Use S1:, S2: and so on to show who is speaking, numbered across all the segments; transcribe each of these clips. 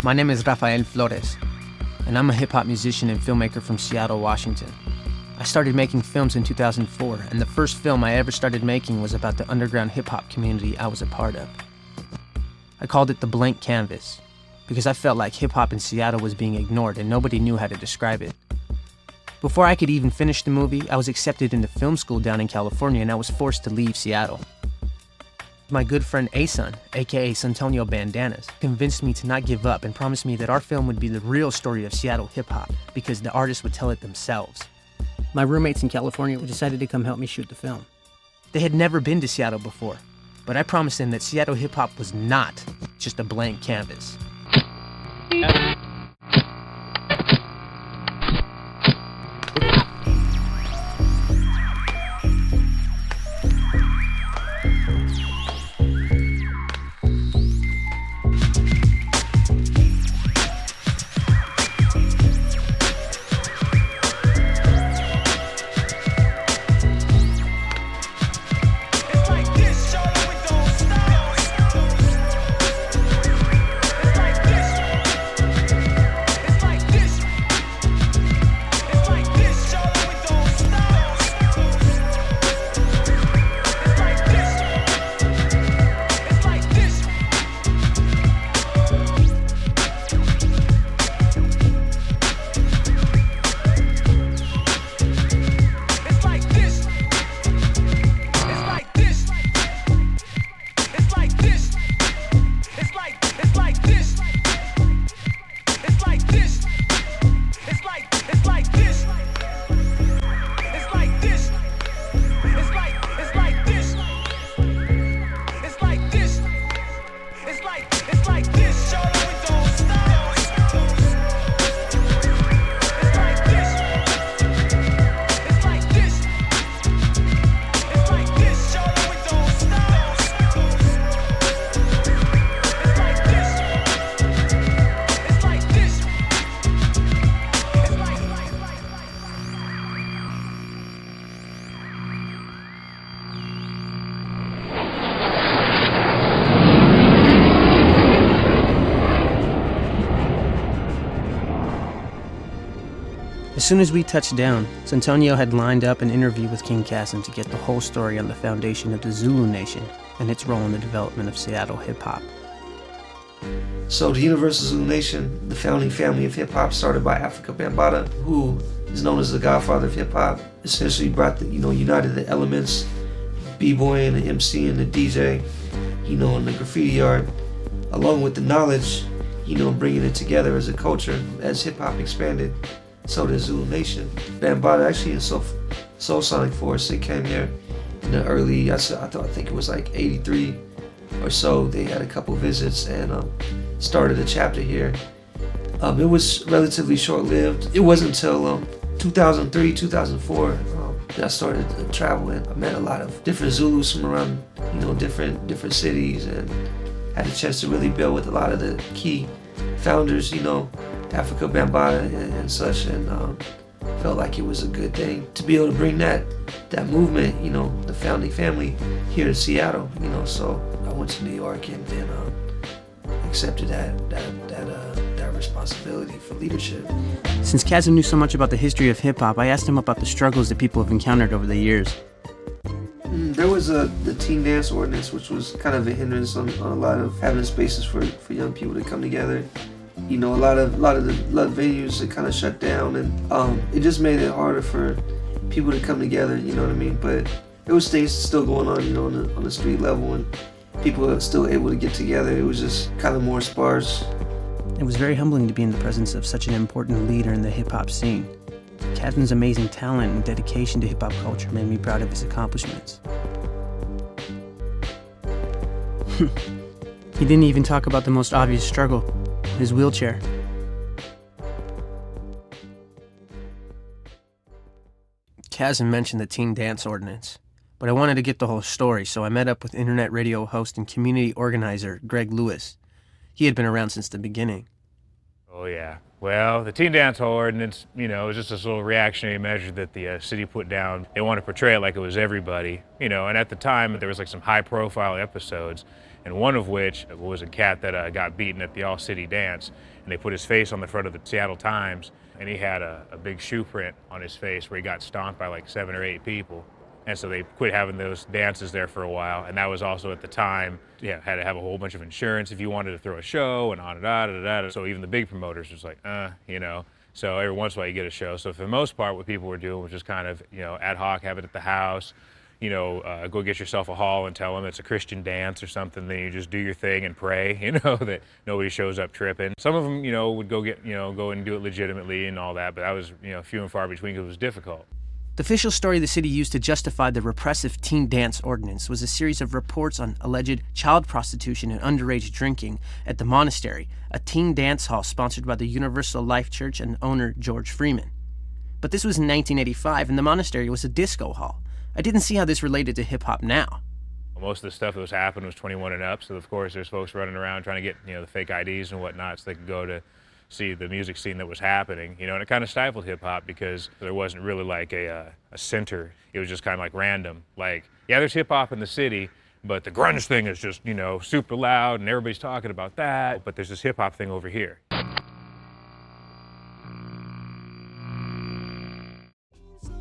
S1: My name is Rafael Flores, and I'm a hip-hop musician and filmmaker from Seattle, Washington. I started making films in 2004, and the first film I ever started making was about the underground hip-hop community I was a part of. I called it The Blank Canvas, because I felt like hip-hop in Seattle was being ignored and nobody knew how to describe it. Before I could even finish the movie, I was accepted into film school down in California, and I was forced to leave Seattle. My good friend Asun, aka Suntonio Bandanaz, convinced me to not give up and promised me that our film would be the real story of Seattle hip-hop because the artists would tell it themselves.
S2: My roommates in California decided to come help me shoot the film.
S1: They had never been to Seattle before, but I promised them that Seattle hip-hop was not just a blank canvas. As soon as we touched down, Suntonio had lined up an interview with King Kasim to get the whole story on the foundation of the Zulu Nation and its role in the development of Seattle hip-hop.
S3: So the Universal Zulu Nation, the founding family of hip-hop, started by Afrika Bambaataa, who is known as the godfather of hip-hop, essentially brought united the elements, b-boying, the MC, and the DJ, and the graffiti art, along with the knowledge, bringing it together as a culture, as hip-hop expanded. So the Zulu Nation, Bambaataa actually in Soul Sonic Force, they came here in the early, I think it was like 83 or so. They had a couple visits and started a chapter here. It was relatively short-lived. It wasn't until 2003, 2004 that I started traveling. I met a lot of different Zulus from around, different cities, and had a chance to really build with a lot of the key founders, Afrika Bambaataa and such, and felt like it was a good thing to be able to bring that movement, the founding family here to Seattle, so I went to New York and then accepted that responsibility for leadership.
S1: Since Kasim knew so much about the history of hip-hop, I asked him about the struggles that people have encountered over the years.
S3: There was the teen dance ordinance, which was kind of a hindrance on a lot of having spaces for young people to come together. A lot of the venues that kind of shut down, and it just made it harder for people to come together. You know what I mean? But there was things still going on, on the street level, and people were still able to get together. It was just kind of more sparse.
S1: It was very humbling to be in the presence of such an important leader in the hip-hop scene. Kasim's amazing talent and dedication to hip-hop culture made me proud of his accomplishments. He didn't even talk about the most obvious struggle, his wheelchair. Kasim mentioned the teen dance ordinance, but I wanted to get the whole story, so I met up with internet radio host and community organizer Greg Lewis. He had been around since the beginning.
S4: Oh yeah. Well, the teen dance ordinance, was just this little reactionary measure that the city put down. They wanted to portray it like it was everybody, and at the time there was like some high-profile episodes, and one of which was a cat that got beaten at the All-City Dance, and they put his face on the front of the Seattle Times, and he had a big shoe print on his face where he got stomped by like 7 or 8 people. And so they quit having those dances there for a while, and that was also at the time, had to have a whole bunch of insurance if you wanted to throw a show, and on and on. So even the big promoters was like, So every once in a while you get a show. So for the most part, what people were doing was just kind of, ad hoc, have it at the house, go get yourself a hall and tell them it's a Christian dance or something. Then you just do your thing and pray, that nobody shows up tripping. Some of them, would go and do it legitimately and all that, but that was, few and far between because it was difficult.
S1: The official story the city used to justify the repressive teen dance ordinance was a series of reports on alleged child prostitution and underage drinking at the Monastery, a teen dance hall sponsored by the Universal Life Church and owner George Freeman. But this was in 1985, and the Monastery was a disco hall. I didn't see how this related to hip-hop now.
S4: Most of the stuff that was happening was 21 and up, so of course there's folks running around trying to get, the fake IDs and whatnot so they could go to see the music scene that was happening, and it kind of stifled hip-hop because there wasn't really like a center. It was just kind of like random. Like, yeah, there's hip-hop in the city, but the grunge thing is just, super loud and everybody's talking about that, but there's this hip-hop thing over here.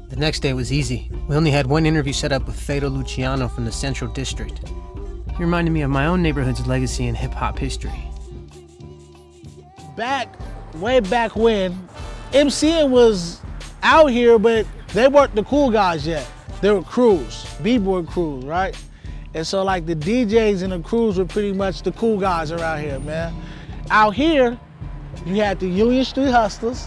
S1: The next day was easy. We only had one interview set up with Fado Luciano from the Central District. He reminded me of my own neighborhood's legacy in hip-hop history.
S5: Way back when, MCing was out here, but they weren't the cool guys yet. They were crews, b-boy crews, right? And so like the DJs and the crews were pretty much the cool guys around here, man. Out here, you had the Union Street Hustlers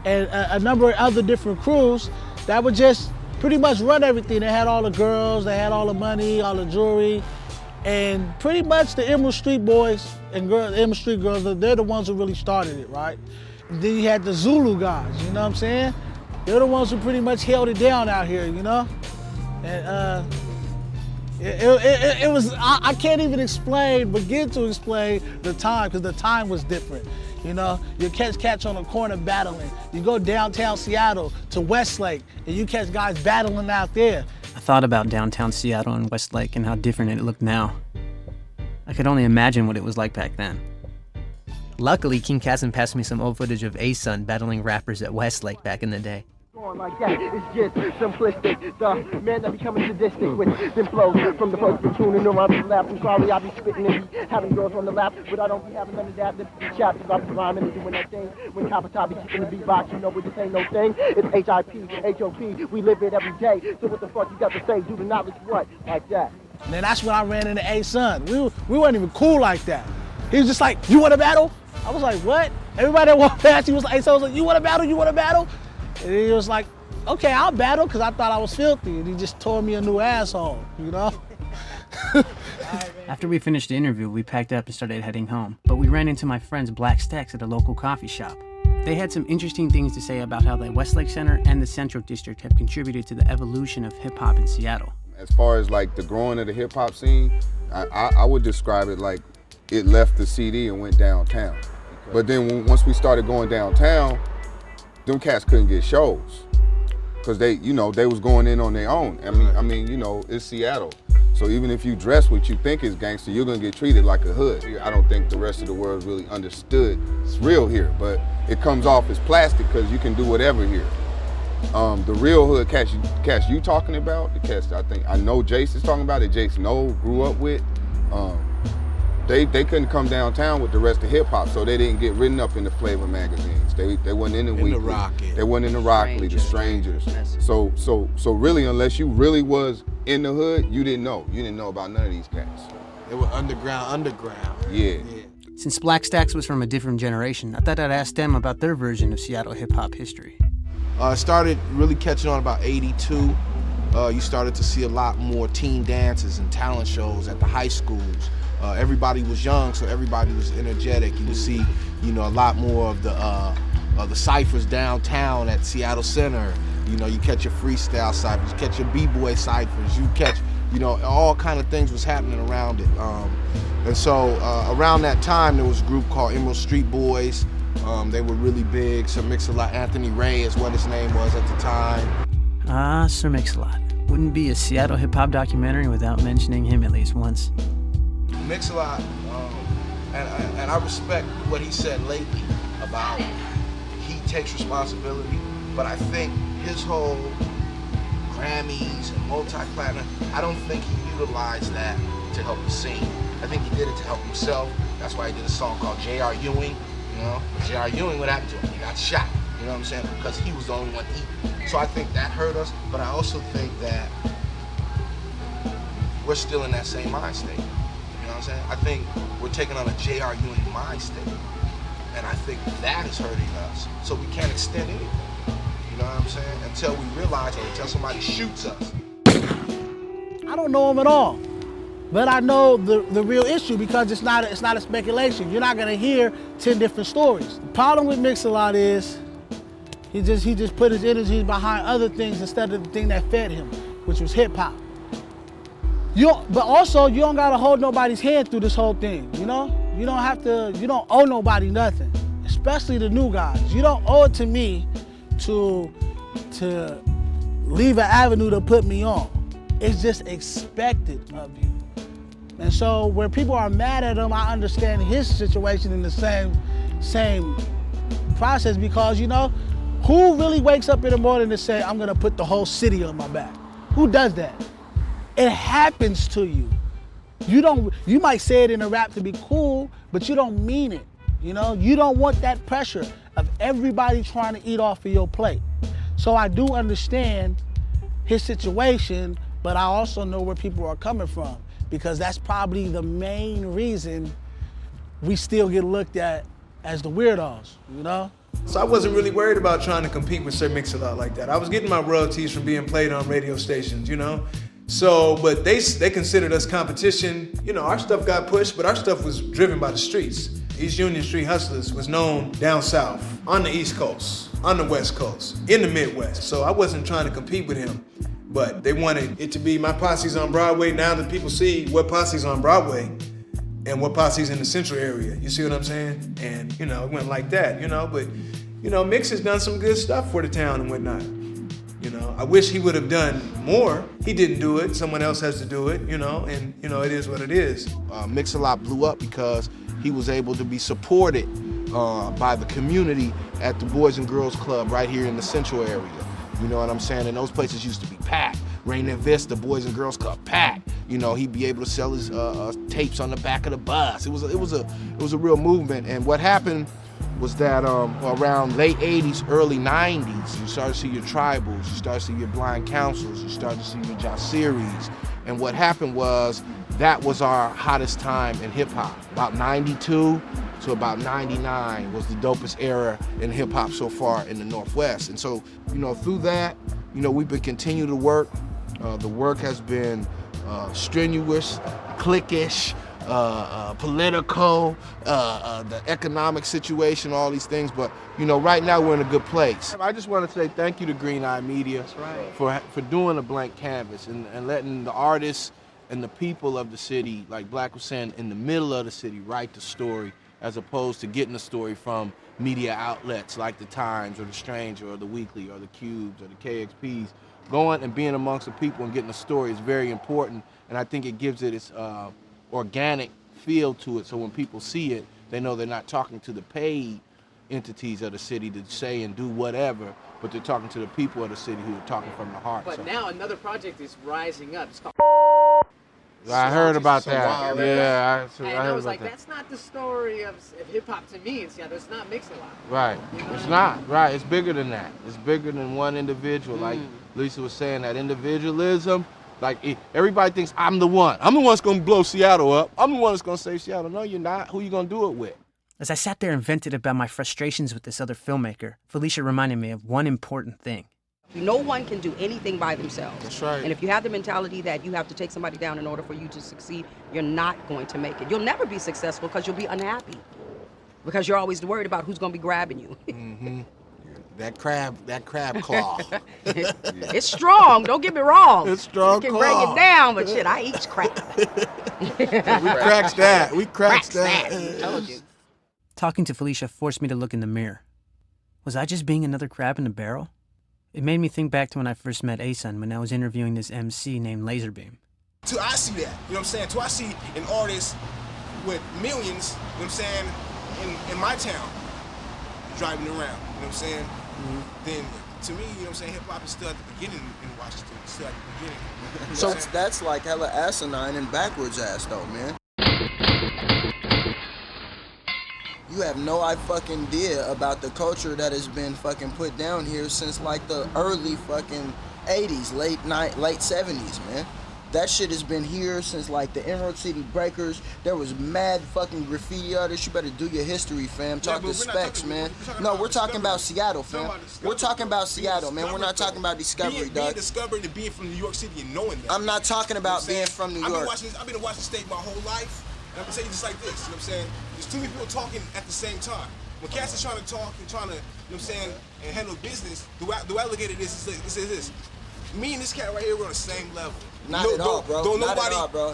S5: and a number of other different crews that would just pretty much run everything. They had all the girls, they had all the money, all the jewelry, and pretty much the Emerald Street boys and girls, Emerald Street girls, they're the ones who really started it, right? And then you had the Zulu guys, you know what I'm saying? They're the ones who pretty much held it down out here, And it was, I can't even begin to explain the time, because the time was different. You catch cats on the corner battling. You go downtown Seattle to Westlake, and you catch guys battling out there.
S1: I thought about downtown Seattle and Westlake and how different it looked now. I could only imagine what it was like back then. Luckily, King Kazan passed me some old footage of A-Sun battling rappers at Westlake back in the day.
S6: Like that, it's just simplistic. The man that becoming sadistic with them flows from the first platoon and around the lap. I'm sorry, I be spitting and be having girls on the lap, but I don't be having none of that. This be chapters, I be rhyming and doing that thing. When Kappa be kicking the beatbox, this ain't no thing. It's HIP, HOP, we live it every day. So what the fuck you got to say? Do the knowledge what? Like that.
S5: And then that's when I ran into A-Sun. We weren't even cool like that. He was just like, you want to battle? I was like, what? Everybody that walked past, he was like, A-Sun was like, you want to battle? You want to battle? And he was like, okay, I'll battle, because I thought I was filthy. And he just tore me a new asshole,
S1: After we finished the interview, we packed up and started heading home. But we ran into my friends Black Stax at a local coffee shop. They had some interesting things to say about how the Westlake Center and the Central District have contributed to the evolution of hip-hop in Seattle.
S7: As far as like the growing of the hip-hop scene, I would describe it like it left the CD and went downtown. But then once we started going downtown, them cats couldn't get shows because they was going in on their own. I mean, it's Seattle. So even if you dress what you think is gangster, you're gonna get treated like a hood. I don't think the rest of the world really understood it's real here, but it comes off as plastic because you can do whatever here. The real hood cats you talking about, the cats I know Jace is talking about, that Jace grew up with, they couldn't come downtown with the rest of hip hop, so they didn't get written up in the Flavor magazines. They wasn't in the Weekly. They wasn't in the Rockly, the Strangers. So really, unless you really was in the hood, you didn't know. You didn't know about none of these cats.
S5: They were underground.
S7: Yeah.
S1: Since Black Stax was from a different generation, I thought I'd ask them about their version of Seattle hip-hop history.
S8: It started really catching on about 82. You started to see a lot more teen dances and talent shows at the high schools. Everybody was young, so everybody was energetic. You would see, a lot more of the ciphers downtown at Seattle Center. You catch your freestyle ciphers, you catch your b-boy ciphers, you catch, all kind of things was happening around it. And so around that time, there was a group called Emerald Street Boys. They were really big. Sir Mix-a-Lot, Anthony Ray is what his name was at the time.
S1: Sir Mix-a-Lot. Wouldn't be a Seattle hip-hop documentary without mentioning him at least once.
S8: Mix-a-Lot, and I respect what he said lately about he takes responsibility, but I think his whole Grammys and multi-platinum, I don't think he utilized that to help the scene. I think he did it to help himself. That's why he did a song called J.R. Ewing. You know, J.R. Ewing, what happened to him? He got shot. You know what I'm saying? Because he was the only one eating. So I think that hurt us, but I also think that we're still in that same mind state. You know what I'm saying? I think we're taking on a J.R. Ewing mind state. And I think that is hurting us. So we can't extend anything. You know what I'm saying? Until we realize or until somebody shoots us.
S5: I don't know him at all. But I know the real issue because it's not a speculation. You're not gonna hear 10 different stories. The problem with Mix-a-Lot is he just put his energies behind other things instead of the thing that fed him, which was hip hop. But also you don't gotta hold nobody's hand through this whole thing, you know? You don't owe nobody nothing, especially the new guys. You don't owe it to me to leave an avenue to put me on. It's just expected of you. And so when people are mad at him, I understand his situation in the same process because, you know, who really wakes up in the morning to say, I'm gonna put the whole city on my back? Who does that? It happens to you. You might say it in a rap to be cool, but you don't mean it. You know, you don't want that pressure of everybody trying to eat off of your plate. So I do understand his situation, but I also know where people are coming from because that's probably the main reason we still get looked at as the weirdos, you know?
S9: So I wasn't really worried about trying to compete with Sir Mix-a-Lot like that. I was getting my royalties from being played on radio stations, you know? So, but they considered us competition. You know, our stuff got pushed, but our stuff was driven by the streets. East Union Street Hustlers was known down south, on the East Coast, on the West Coast, in the Midwest. So I wasn't trying to compete with him, but they wanted it to be my posse's on Broadway. Now that people see what posse's on Broadway and what posse's in the central area, you see what I'm saying? And, you know, it went like that, you know, but, you know, Mix has done some good stuff for the town and whatnot. You know, I wish he would have done more. He didn't do it. Someone else has to do it, you know, and, you know, it is what it is.
S8: Mix-a-Lot blew up because he was able to be supported by the community at the Boys and Girls Club right here in the central area. You know what I'm saying? And those places used to be packed. Rainier Vista, Boys and Girls Club, packed. You know, he'd be able to sell his tapes on the back of the bus. It was a real movement. And what happened was that around late 80s, early 90s, you started to see your tribals, you started to see your blind councils, you started to see your Jacires. And what happened was that was our hottest time in hip hop. About 92 to about 99 was the dopest era in hip hop so far in the Northwest. And so, you know, through that, you know, we've been continuing to work. The work has been strenuous, cliquish, political, the economic situation, all these things. But, you know, right now we're in a good place. I just want to say thank you to Green Eye Media for doing a blank canvas and letting the artists and the people of the city, like Black was saying, in the middle of the city, write the story as opposed to getting the story from media outlets like the Times or the Stranger or the Weekly or the Cubes or the KXPs. Going and being amongst the people and getting a story is very important, and I think it gives it its organic feel to it, so when people see it, they know they're not talking to the paid entities of the city to say and do whatever, but they're talking to the people of the city who are talking from the heart.
S2: But now another project is rising up. It's called
S8: I heard about that. Yeah,
S2: I was like, that's not the story of hip-hop to me in Seattle. It's not Mix-a-Lot.
S8: Right. It's not. Right. It's bigger than that. It's bigger than one individual. Like Lisa was saying, that individualism, like everybody thinks I'm the one. I'm the one that's going to blow Seattle up. I'm the one that's going to save Seattle. No, you're not. Who you going to do it with?
S1: As I sat there and vented about my frustrations with this other filmmaker, Felicia reminded me of one important thing.
S10: No one can do anything by themselves.
S8: That's right.
S10: And if you have the mentality that you have to take somebody down in order for you to succeed, you're not going to make it. You'll never be successful because you'll be unhappy. Because you're always worried about who's going to be grabbing you.
S8: Mm-hmm. That crab claw.
S10: It's strong, don't get me wrong.
S8: It's strong
S10: You can
S8: claw.
S10: break it down, but shit, I eat crab.
S8: We cracks that. We cracks that.
S10: I told you.
S1: Talking to Felicia forced me to look in the mirror. Was I just being another crab in the barrel? It made me think back to when I first met Asun when I was interviewing this MC named Laserbeam.
S11: Till I see that, you know what I'm saying? Till I see an artist with millions, you know what I'm saying, in my town, driving around, you know what I'm saying? Then to me, you know what I'm saying, hip hop is still at the beginning in Washington. It's still at the beginning.
S12: So that's like hella asinine and backwards ass though, man. You have no fucking idea about the culture that has been fucking put down here since like the early fucking 80s, late 70s, man. That shit has been here since like the Emerald City Breakers. There was mad fucking graffiti artists. You better do your history, fam. Talk to Specs, man. No, we're talking about Seattle, fam. We're talking about Seattle, man. We're not talking about Discovery, dog.
S11: Being discovered and being from New York City and knowing that.
S12: I'm not talking about being from New York.
S11: I've been in Washington State my whole life. And I'm gonna tell you just like this, you know what I'm saying? There's too many people talking at the same time. When cats are trying to talk and trying to, you know what I'm saying, and handle business, the way I look at it is this. Me and this cat right here, we're on the same level.
S12: Not at all, bro.
S11: Don't
S12: not
S11: nobody,
S12: at all, bro.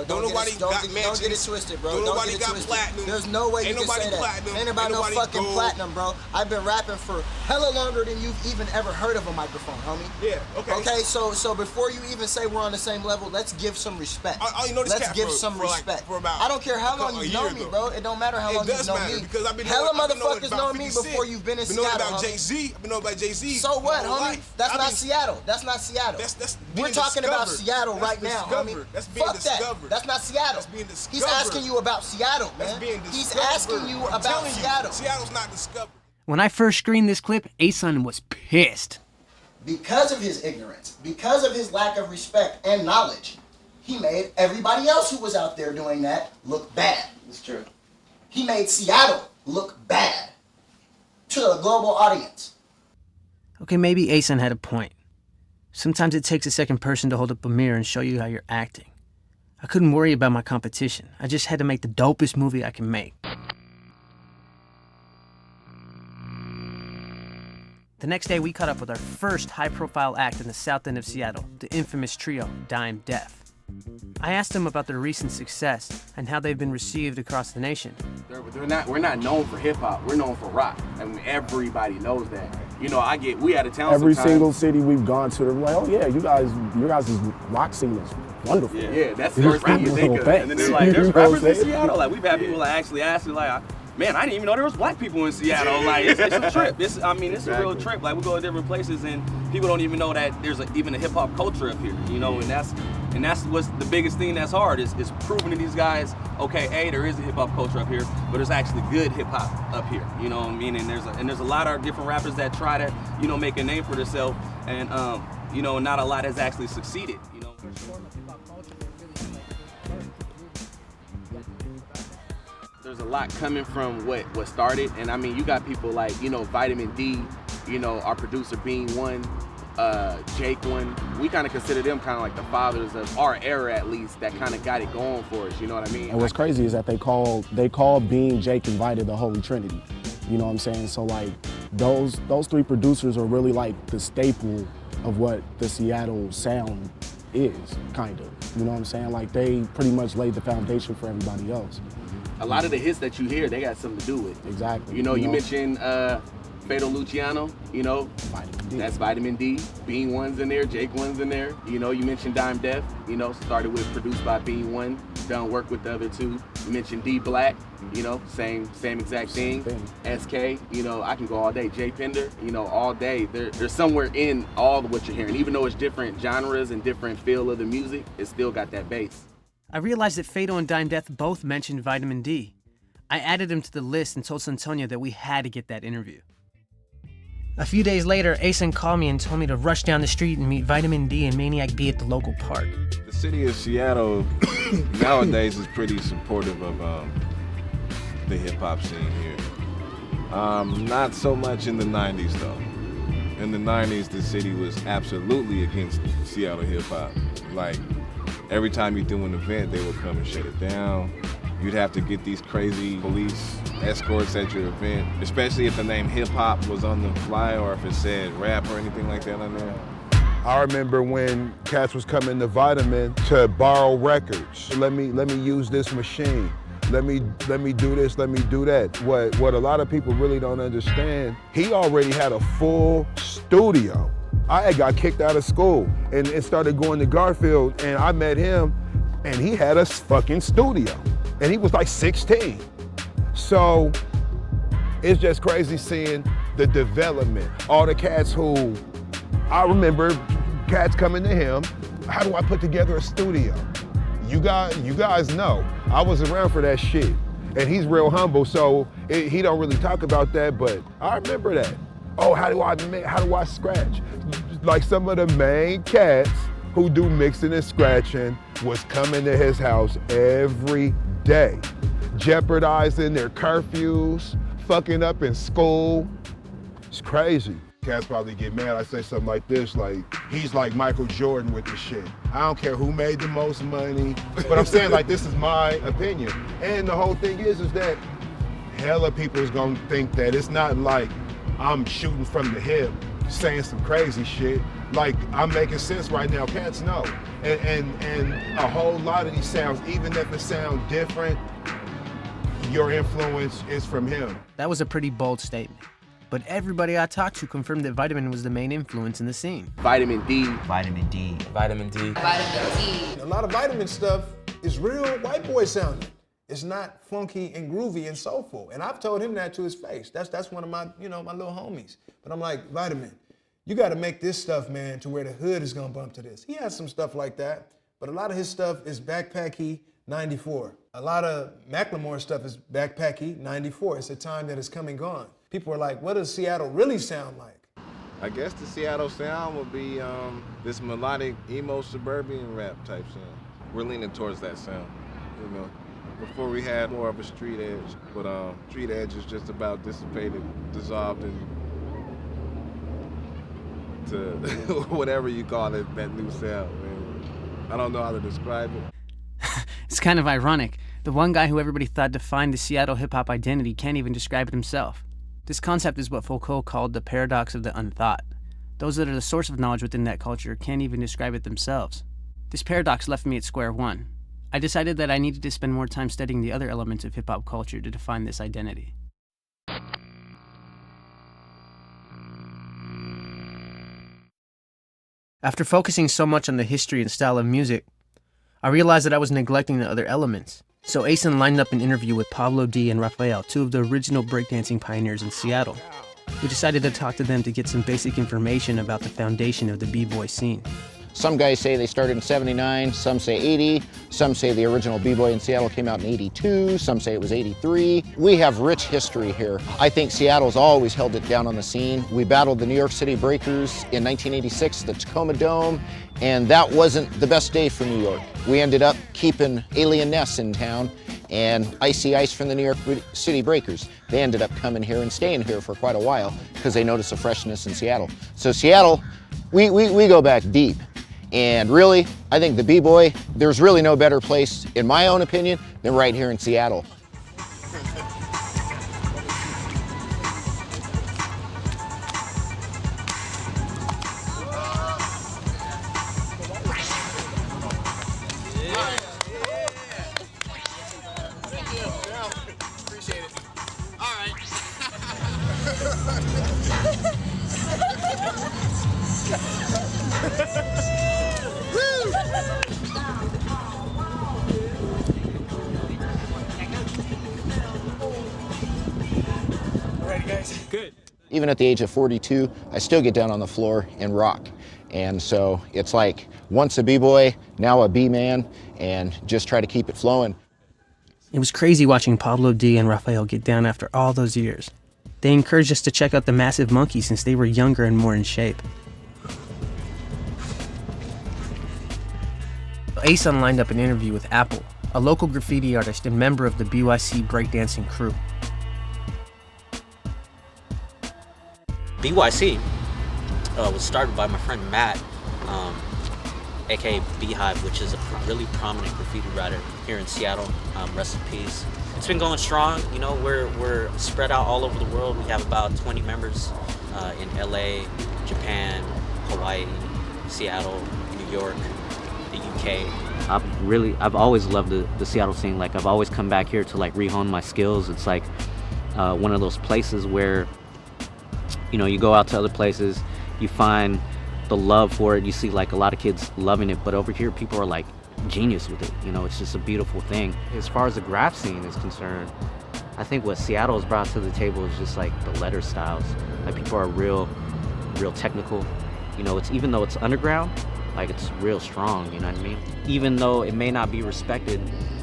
S11: don't nobody got mansions.
S12: Don't get it twisted, bro.
S11: Don't nobody
S12: get it
S11: got
S12: twisted.
S11: platinum.
S12: There's no way you can say that. Ain't nobody no fucking platinum, bro. I've been rapping for hella longer than you've even ever heard of a microphone, homie.
S11: Yeah, okay.
S12: Okay, so before you even say we're on the same level, let's give some respect. Let's give some respect. I don't care how long you know me, bro. It don't matter how long you know me.
S11: Because I've been
S12: hella motherfuckers know me before you've been in Seattle.
S11: I've been knowing about Jay-Z. I've been knowing about Jay-Z.
S12: So what, homie? That's not Seattle. That's not Seattle. We're talking about Seattle right now, homie. Fuck that. That's not Seattle. He's asking you about Seattle, man. He's asking you about Seattle.
S11: Seattle's not discovered.
S1: When I first screened this clip, A-Sun was pissed.
S12: Because of his ignorance, because of his lack of respect and knowledge, he made everybody else who was out there doing that look bad.
S2: It's true.
S12: He made Seattle look bad to a global audience.
S1: Okay, maybe A-Sun had a point. Sometimes it takes a second person to hold up a mirror and show you how you're acting. I couldn't worry about my competition. I just had to make the dopest movie I can make. The next day, we caught up with our first high-profile act in the south end of Seattle, the infamous trio, Dime Def. I asked them about their recent success and how they've been received across the nation.
S13: We're not known for hip-hop, we're known for rock. I mean, everybody knows that. You know, we out of town
S14: Every
S13: sometimes.
S14: single city we've gone to, they're like, oh yeah, your guys' rock scene is wonderful.
S13: Yeah, that's the first thing you think of. And then they're like, there's rappers in Seattle. Like, we've had people like actually ask me, like, man, I didn't even know there was black people in Seattle. Like, it's a trip. It's a real trip. Like, we go to different places and people don't even know that there's even a hip hop culture up here. You know, and that's what's the biggest thing that's hard is proving to these guys, okay, there is a hip hop culture up here, but there's actually good hip hop up here. You know what I mean? And there's a lot of different rappers that try to, you know, make a name for themselves, and you know, not a lot has actually succeeded. You know. There's a lot coming from what started, and I mean, you got people like, you know, Vitamin D, you know, our producer Bean One, Jake One. We kind of consider them kind of like the fathers of our era, at least, that kind of got it going for us. You know what I mean?
S14: And what's crazy is that they call Bean, Jake, and Vita the Holy Trinity. You know what I'm saying? So like those three producers are really like the staple of what the Seattle sound is, kind of. You know what I'm saying? Like they pretty much laid the foundation for everybody else.
S13: A lot of the hits that you hear, they got something to do with.
S14: Exactly.
S13: You know, you mentioned Fatal Luciano, you know, that's Vitamin D. Bean One's in there, Jake One's in there. You know, you mentioned Dime Def, you know, started with, produced by Bean One, done work with the other two. You mentioned D Black, you know, same exact thing. SK, you know, I can go all day. Jay Pender, you know, all day. There's somewhere in all of what you're hearing. Even though it's different genres and different feel of the music, it still got that bass.
S1: I realized that Fatal and Dime Def both mentioned Vitamin D. I added him to the list and told Suntonio that we had to get that interview. A few days later, A-Sun called me and told me to rush down the street and meet Vitamin D and Maniac B at the local park.
S15: The city of Seattle nowadays is pretty supportive of the hip-hop scene here. Not so much in the 90s, though. In the 90s, the city was absolutely against Seattle hip-hop. Like, every time you do an event, they would come and shut it down. You'd have to get these crazy police escorts at your event, especially if the name hip-hop was on the flyer or if it said rap or anything like that on there.
S16: I remember when cats was coming to Vitamin to borrow records. Let me use this machine. Let me do this, let me do that. What a lot of people really don't understand, he already had a full studio I had got kicked out of school and started going to Garfield, and I met him, and he had a fucking studio, and he was like 16. So it's just crazy seeing the development. All the cats who, I remember cats coming to him, how do I put together a studio? You guys know, I was around for that shit. And he's real humble, so he don't really talk about that, but I remember that. Oh, how do I scratch? Like some of the main cats who do mixing and scratching was coming to his house every day, jeopardizing their curfews, fucking up in school. It's crazy. Cats probably get mad. I say something like this, like, he's like Michael Jordan with this shit. I don't care who made the most money, but I'm saying, like, this is my opinion. And the whole thing is that hella people is gonna think that it's not like I'm shooting from the hip, saying some crazy shit. Like, I'm making sense right now, cats know. And a whole lot of these sounds, even if it sound different, your influence is from him.
S1: That was a pretty bold statement. But everybody I talked to confirmed that Vitamin was the main influence in the scene.
S13: Vitamin D.
S17: Vitamin D.
S13: Vitamin D.
S2: Vitamin D. A lot of Vitamin stuff is real white boy sounding. It's not funky and groovy and soulful. And I've told him that to his face. That's one of my, my little homies. But I'm like, Vitamin, you gotta make this stuff, man, to where the hood is gonna bump to this. He has some stuff like that, but a lot of his stuff is backpacky 94. A lot of Macklemore stuff is backpacky 94. It's a time that is come and gone. People are like, what does Seattle really sound like?
S15: I guess the Seattle sound would be this melodic, emo, suburban rap type sound. We're leaning towards that sound, Before we had more of a street edge, but street edge is just about dissipated, dissolved into whatever you call it, that new sound, man. I don't know how to describe it.
S1: It's kind of ironic. The one guy who everybody thought defined the Seattle hip-hop identity can't even describe it himself. This concept is what Foucault called the paradox of the unthought. Those that are the source of knowledge within that culture can't even describe it themselves. This paradox left me at square one. I decided that I needed to spend more time studying the other elements of hip-hop culture to define this identity. After focusing so much on the history and style of music, I realized that I was neglecting the other elements. So Asen lined up an interview with Pablo D and Rafael, two of the original breakdancing pioneers in Seattle. We decided to talk to them to get some basic information about the foundation of the b-boy scene.
S18: Some guys say they started in 79, some say 80, some say the original b-boy in Seattle came out in 82, some say it was 83. We have rich history here. I think Seattle's always held it down on the scene. We battled the New York City Breakers in 1986 at the Tacoma Dome, and that wasn't the best day for New York. We ended up keeping Alien Ness in town and Icy Ice from the New York City Breakers. They ended up coming here and staying here for quite a while because they noticed the freshness in Seattle. So Seattle, we go back deep. And really, I think the b-boy, there's really no better place, in my own opinion, than right here in Seattle. Even at the age of 42, I still get down on the floor and rock. And so it's like once a b-boy, now a b-man, and just try to keep it flowing.
S1: It was crazy watching Pablo D and Rafael get down after all those years. They encouraged us to check out the Massive Monkey since they were younger and more in shape. Asen lined up an interview with Apple, a local graffiti artist and member of the BYC breakdancing crew.
S19: BYC was started by my friend Matt, aka Beehive, which is a really prominent graffiti writer here in Seattle. Rest in peace. It's been going strong. We're spread out all over the world. We have about 20 members in LA, Japan, Hawaii, Seattle, New York, the UK. I've always loved the Seattle scene. Like, I've always come back here to rehone my skills. It's like one of those places where you go out to other places, you find the love for it. You see like a lot of kids loving it, but over here people are like genius with it. You know, it's just a beautiful thing. As far as the graph scene is concerned, I think what Seattle has brought to the table is just like the letter styles. Like people are real technical. You know, it's, even though it's underground, like it's real strong, you know what I mean? Even though it may not be respected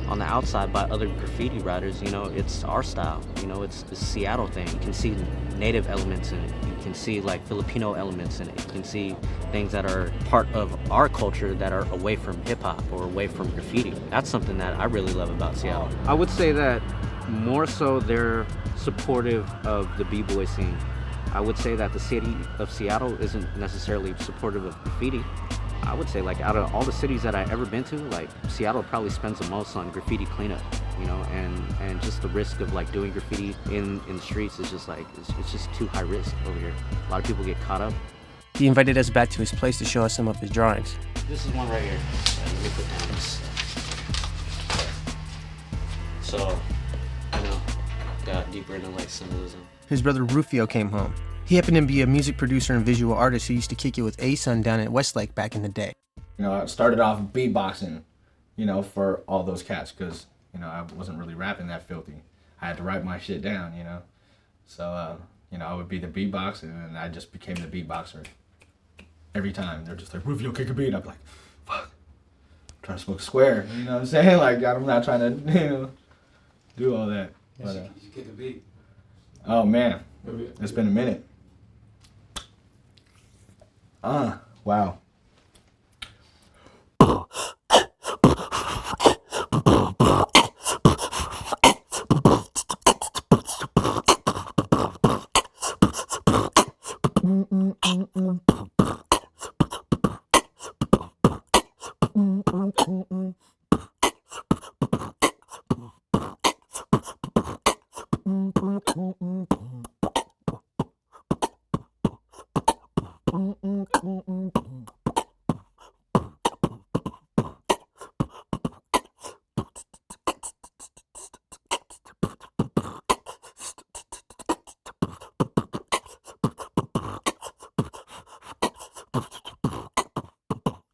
S19: on the outside by other graffiti writers, you know, it's our style. You know, it's the Seattle thing. You can see native elements in it. You can see like Filipino elements in it. You can see things that are part of our culture that are away from hip hop or away from graffiti. That's something that I really love about Seattle. I would say that more so they're supportive of the b-boy scene. I would say that the city of Seattle isn't necessarily supportive of graffiti. I would say like out of all the cities that I've ever been to, like Seattle probably spends the most on graffiti cleanup, you know, and just the risk of like doing graffiti in the streets is just like, it's just too high risk over here. A lot of people get caught up.
S1: He invited us back to his place to show us some of his drawings.
S19: This is one right here. Let me put down this. So, you know, got deeper into like symbolism.
S1: His brother Rufio came home. He happened to be a music producer and visual artist who used to kick it with A-Sun down at Westlake back in the day.
S17: You know, I started off beatboxing, you know, for all those cats because, you know, I wasn't really rapping that filthy. I had to write my shit down, you know. So, you know, I would be the beatboxer and then I just became the beatboxer. Every time they're just like, Rufio, kick a beat. I'm like, fuck, I'm trying to smoke square, you know what I'm saying? Like, I'm not trying to, you know, do all that. But,
S20: you kick a beat.
S17: Oh man, it's been a minute. Wow.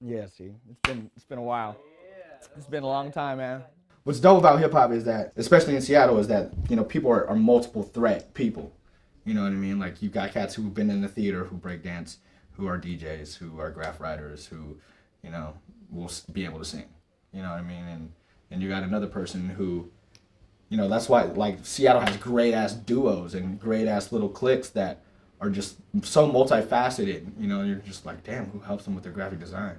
S17: Yeah, see, it's been a while. It's been a long time, man. What's dope about hip hop is that, especially in Seattle, is that, you know, people are multiple threat people. You know what I mean? Like, you've got cats who've been in the theater, who break dance, who are DJs, who are graph writers, who, you know, will be able to sing. You know what I mean? And you got another person who, you know, that's why, like, Seattle has great-ass duos and great-ass little cliques that are just so multifaceted. You know, you're just like, damn, who helps them with their graphic design?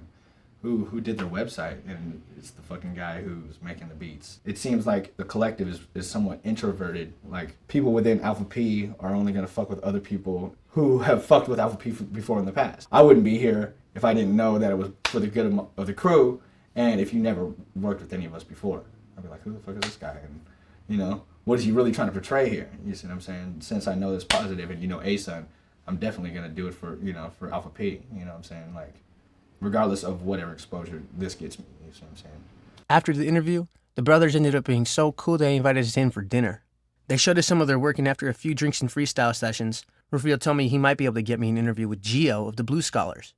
S17: Who did their website? And it's the fucking guy who's making the beats. It seems like the collective is somewhat introverted. Like, people within Alpha P are only gonna fuck with other people who have fucked with Alpha P before in the past. I wouldn't be here if I didn't know that it was for the good of the crew, and if you never worked with any of us before. I'd be like, who the fuck is this guy? And, you know, what is he really trying to portray here? You see what I'm saying? Since I know this positive and, you know, A-Sun, I'm definitely gonna do it for, you know, for Alpha P. You know what I'm saying? Like, regardless of whatever exposure this gets me, you see what I'm saying?
S1: After the interview, the brothers ended up being so cool they invited us in for dinner. They showed us some of their work, and after a few drinks and freestyle sessions, Rufio told me he might be able to get me an interview with Gio of the Blue Scholars.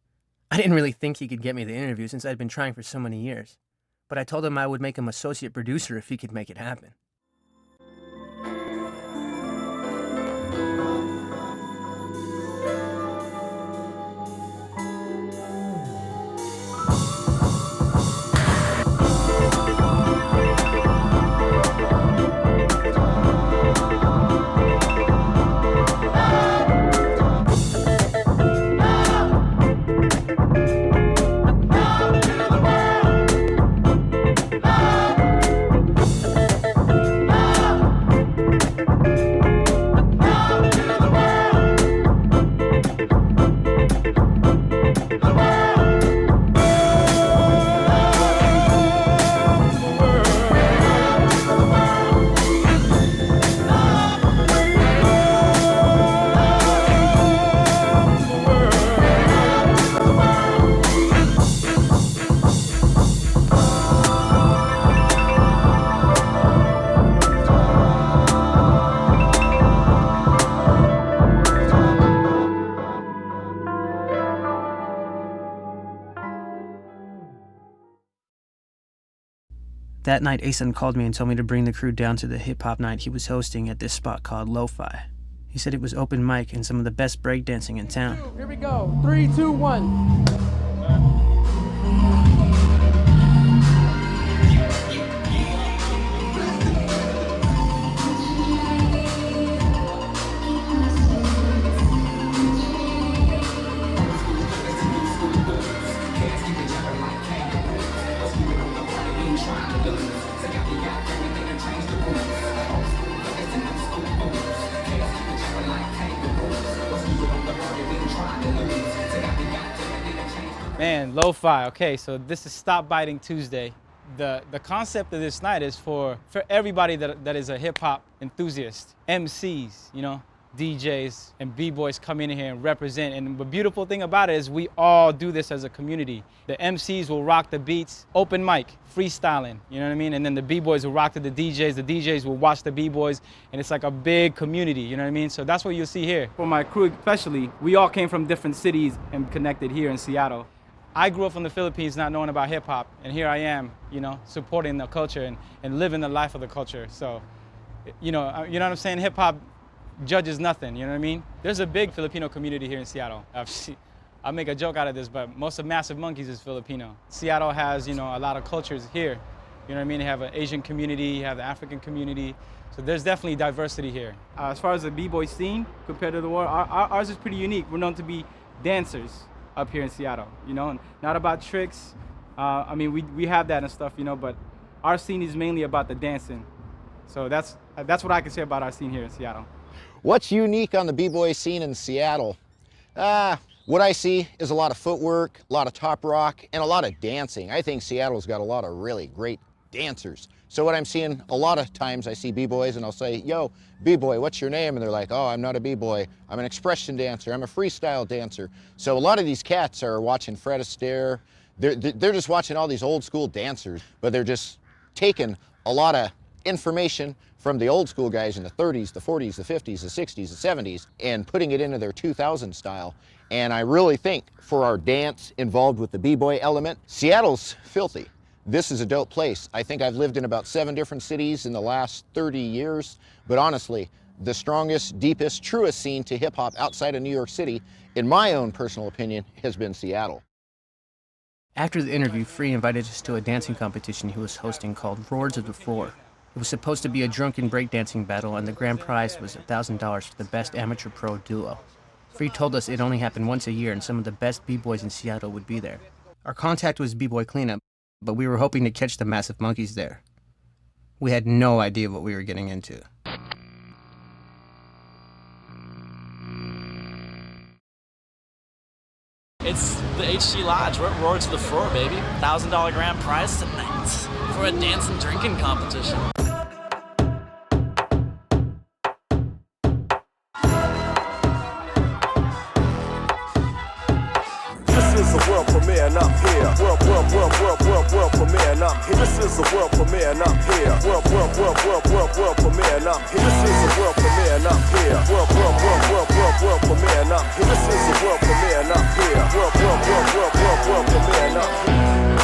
S1: I didn't really think he could get me the interview since I'd been trying for so many years, but I told him I would make him associate producer if he could make it happen. That night, Asen called me and told me to bring the crew down to the hip-hop night he was hosting at this spot called Lo-Fi. He said it was open mic and some of the best breakdancing in town.
S20: Here we go. 3, 2, 1. Man, lo-fi. Okay, so this is Stop Biting Tuesday. The concept of this night is for everybody that is a hip-hop enthusiast. MCs, you know, DJs and B-boys come in here and represent. And the beautiful thing about it is we all do this as a community. The MCs will rock the beats, open mic, freestyling, you know what I mean? And then the B-boys will rock to the DJs will watch the B-boys, and it's like a big community, you know what I mean? So that's what you'll see here. For my crew especially, we all came from different cities and connected here in Seattle. I grew up in the Philippines not knowing about hip hop, and here I am, you know, supporting the culture and living the life of the culture. So, you know what I'm saying? Hip hop judges nothing, you know what I mean? There's a big Filipino community here in Seattle. I make a joke out of this, but most of Massive Monkeys is Filipino. Seattle has, you know, a lot of cultures here. You know what I mean? They have an Asian community, you have the African community. So there's definitely diversity here. As far as the B-boy scene compared to the world, ours is pretty unique. We're known to be dancers up here in Seattle, you know, and not about tricks. I mean, we have that and stuff, you know, but our scene is mainly about the dancing. So that's what I can say about our scene here in Seattle.
S18: What's unique on the b-boy scene in Seattle? What I see is a lot of footwork, a lot of top rock, and a lot of dancing. I think Seattle's got a lot of really great dancers. So what I'm seeing a lot of times, I see b-boys and I'll say, yo, b-boy, what's your name? And they're like, oh, I'm not a b-boy. I'm an expression dancer. I'm a freestyle dancer. So a lot of these cats are watching Fred Astaire. They're just watching all these old school dancers, but they're just taking a lot of information from the old school guys in the 30s, the 40s, the 50s, the 60s, the 70s, and putting it into their 2000 style. And I really think for our dance involved with the b-boy element, Seattle's filthy. This is a dope place. I think I've lived in about 7 different cities in the last 30 years, but honestly, the strongest, deepest, truest scene to hip hop outside of New York City, in my own personal opinion, has been Seattle.
S1: After the interview, Free invited us to a dancing competition he was hosting called Roar to the Floor. It was supposed to be a drunken breakdancing battle, and the grand prize was $1,000 for the best amateur pro duo. Free told us it only happened once a year, and some of the best b-boys in Seattle would be there. Our contact was B-Boy Cleanup, but we were hoping to catch the Massive Monkeys there. We had no idea what we were getting into.
S21: It's the HC Lodge. We're at Roar to the Floor, baby. $1,000 grand prize tonight for a dance and drinking competition.
S22: This is a world premiere and I'm here. World premiere and I'm here. This is a world premiere and I'm here. World premiere and I'm here. This is a world premiere and I'm here. World premiere and I'm here. This is a world premiere and I'm here. World premiere and I'm here.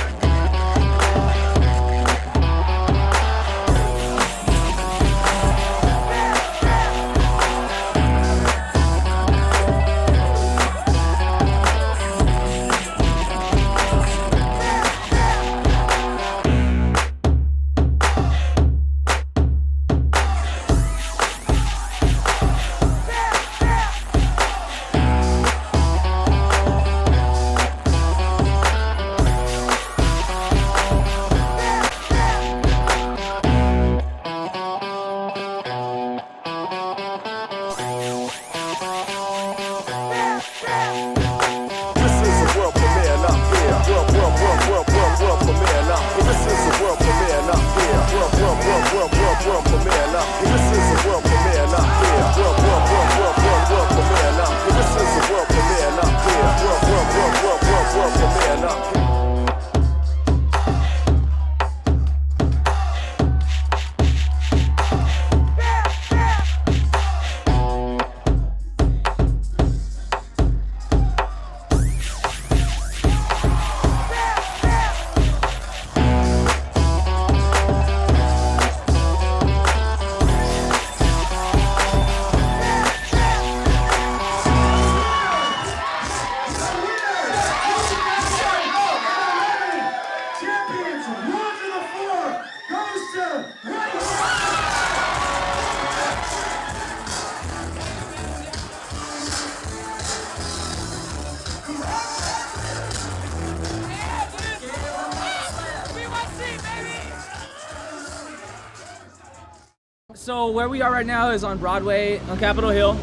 S3: So where we are right now is on Broadway on Capitol Hill.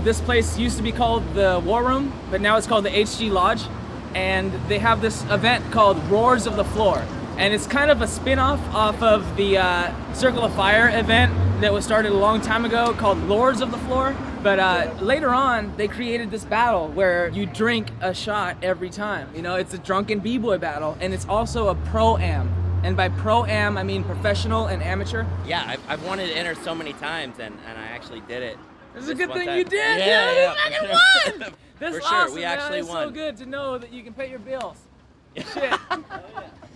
S3: This place used to be called the War Room, but now it's called the HG Lodge. And they have this event called Roars of the Floor. And it's kind of a spin-off off of the Circle of Fire event that was started a long time ago called Lords of the Floor. But later on, they created this battle where you drink a shot every time. You know, it's a drunken b-boy battle, and it's also a pro-am. And by pro-am, I mean professional and amateur.
S4: Yeah, I've wanted to enter so many times, and I actually did it.
S3: It's a good thing you did,
S4: yeah,
S3: dude. You fucking won! This
S4: For
S3: is
S4: sure,
S3: awesome,
S4: we
S3: man.
S4: actually
S3: It's
S4: won.
S3: so good to know that you can pay your bills. Shit.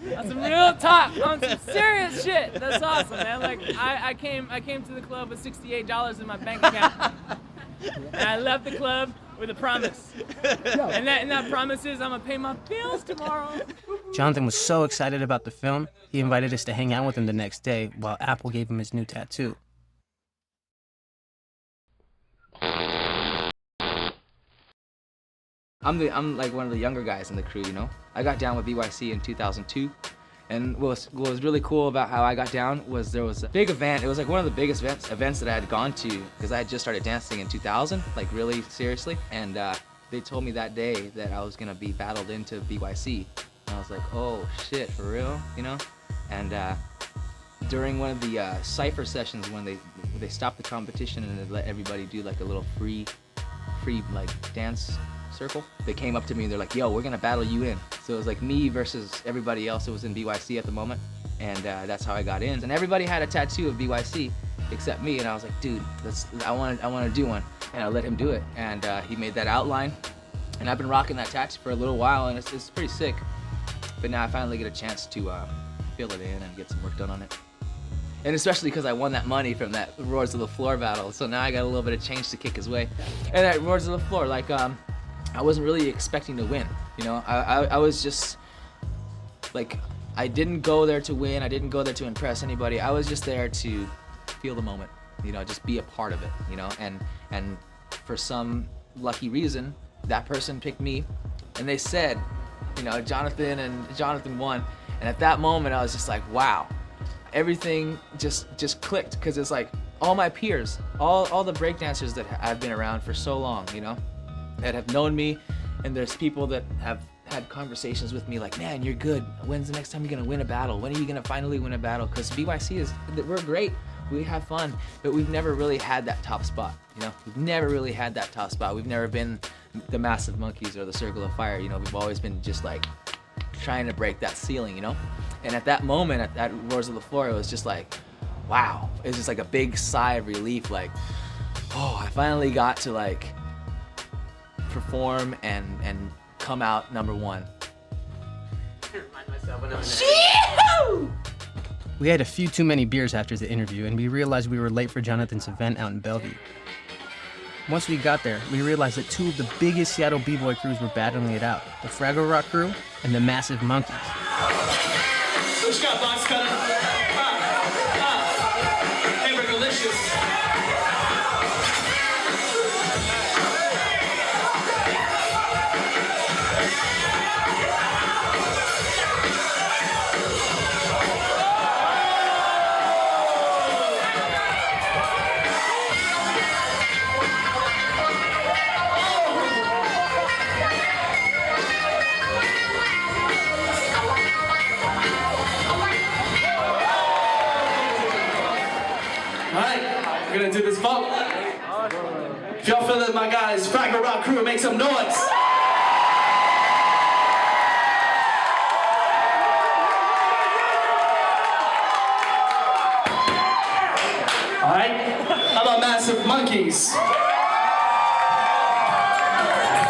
S3: That's some real talk on some serious shit. That's awesome, man. Like I came to the club with $68 in my bank account. And I left the club with a promise. And that promise is I'm gonna pay my bills tomorrow.
S1: Jonathan was so excited about the film, he invited us to hang out with him the next day while Apple gave him his new tattoo.
S23: I'm like one of the younger guys in the crew, you know? I got down with BYC in 2002. And what was really cool about how I got down was there was a big event. It was like one of the biggest events that I had gone to because I had just started dancing in 2000, like really seriously. And they told me that day that I was gonna be battled into BYC. And I was like, oh shit, for real, you know? And during one of the cypher sessions when they stopped the competition and they let everybody do like a little free like dance circle, they came up to me and they're like, yo, we're gonna battle you in. So it was like me versus everybody else that was in BYC at the moment, and that's how I got in. And everybody had a tattoo of BYC except me, and I was like, dude, I want to do one. And I let him do it, and he made that outline, and I've been rocking that tattoo for a little while, and it's pretty sick. But now I finally get a chance to fill it in and get some work done on it. And especially because I won that money from that Roars of the Floor battle, so now I got a little bit of change to kick his way. And that Roars of the Floor, like, I wasn't really expecting to win, you know? I was just, like, I didn't go there to win, I didn't go there to impress anybody, I was just there to feel the moment, you know, just be a part of it, you know? And for some lucky reason, that person picked me, and they said, you know, Jonathan won, and at that moment I was just like, wow. Everything just clicked, because it's like, all my peers, all the breakdancers that I've been around for so long, you know? That have known me, and there's people that have had conversations with me like, man, you're good. When's the next time you're gonna win a battle? When are you gonna finally win a battle? Because BYC we're great, we have fun, but we've never really had that top spot, you know? We've never really had that top spot. We've never been the Massive Monkeys or the Circle of Fire, you know? We've always been just like trying to break that ceiling, you know? And at that moment, at Roars of the Floor, it was just like, wow. It was just like a big sigh of relief, like, oh, I finally got to like perform and come out #1.
S1: We had a few too many beers after the interview, and we realized we were late for Jonathan's event out in Bellevue. Once we got there, we realized that two of the biggest Seattle b-boy crews were battling it out, the Fraggle Rock crew and the Massive Monkeys.
S24: What you got, box cutter? Hamburger delicious. We're gonna do this vote. If y'all feel that my guys, Fraggle Rock crew, make some noise. Alright? How about Massive Monkeys?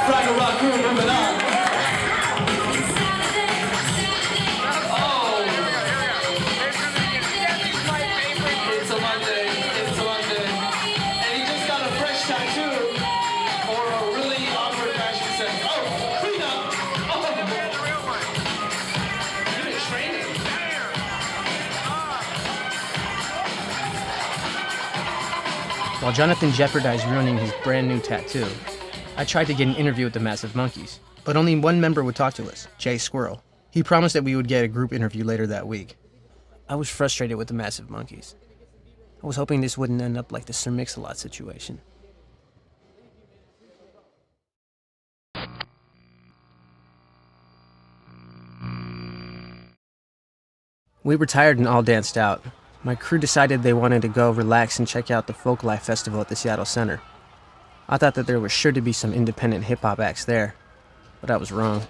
S24: Fraggle Rock crew moving on.
S1: While Jonathan jeopardized ruining his brand new tattoo, I tried to get an interview with the Massive Monkeys, but only one member would talk to us, Jay Squirrel. He promised that we would get a group interview later that week. I was frustrated with the Massive Monkeys. I was hoping this wouldn't end up like the Sir Mix-a-Lot situation. We were tired and all danced out. My crew decided they wanted to go relax and check out the Folklife Festival at the Seattle Center. I thought that there was sure to be some independent hip-hop acts there, but I was wrong.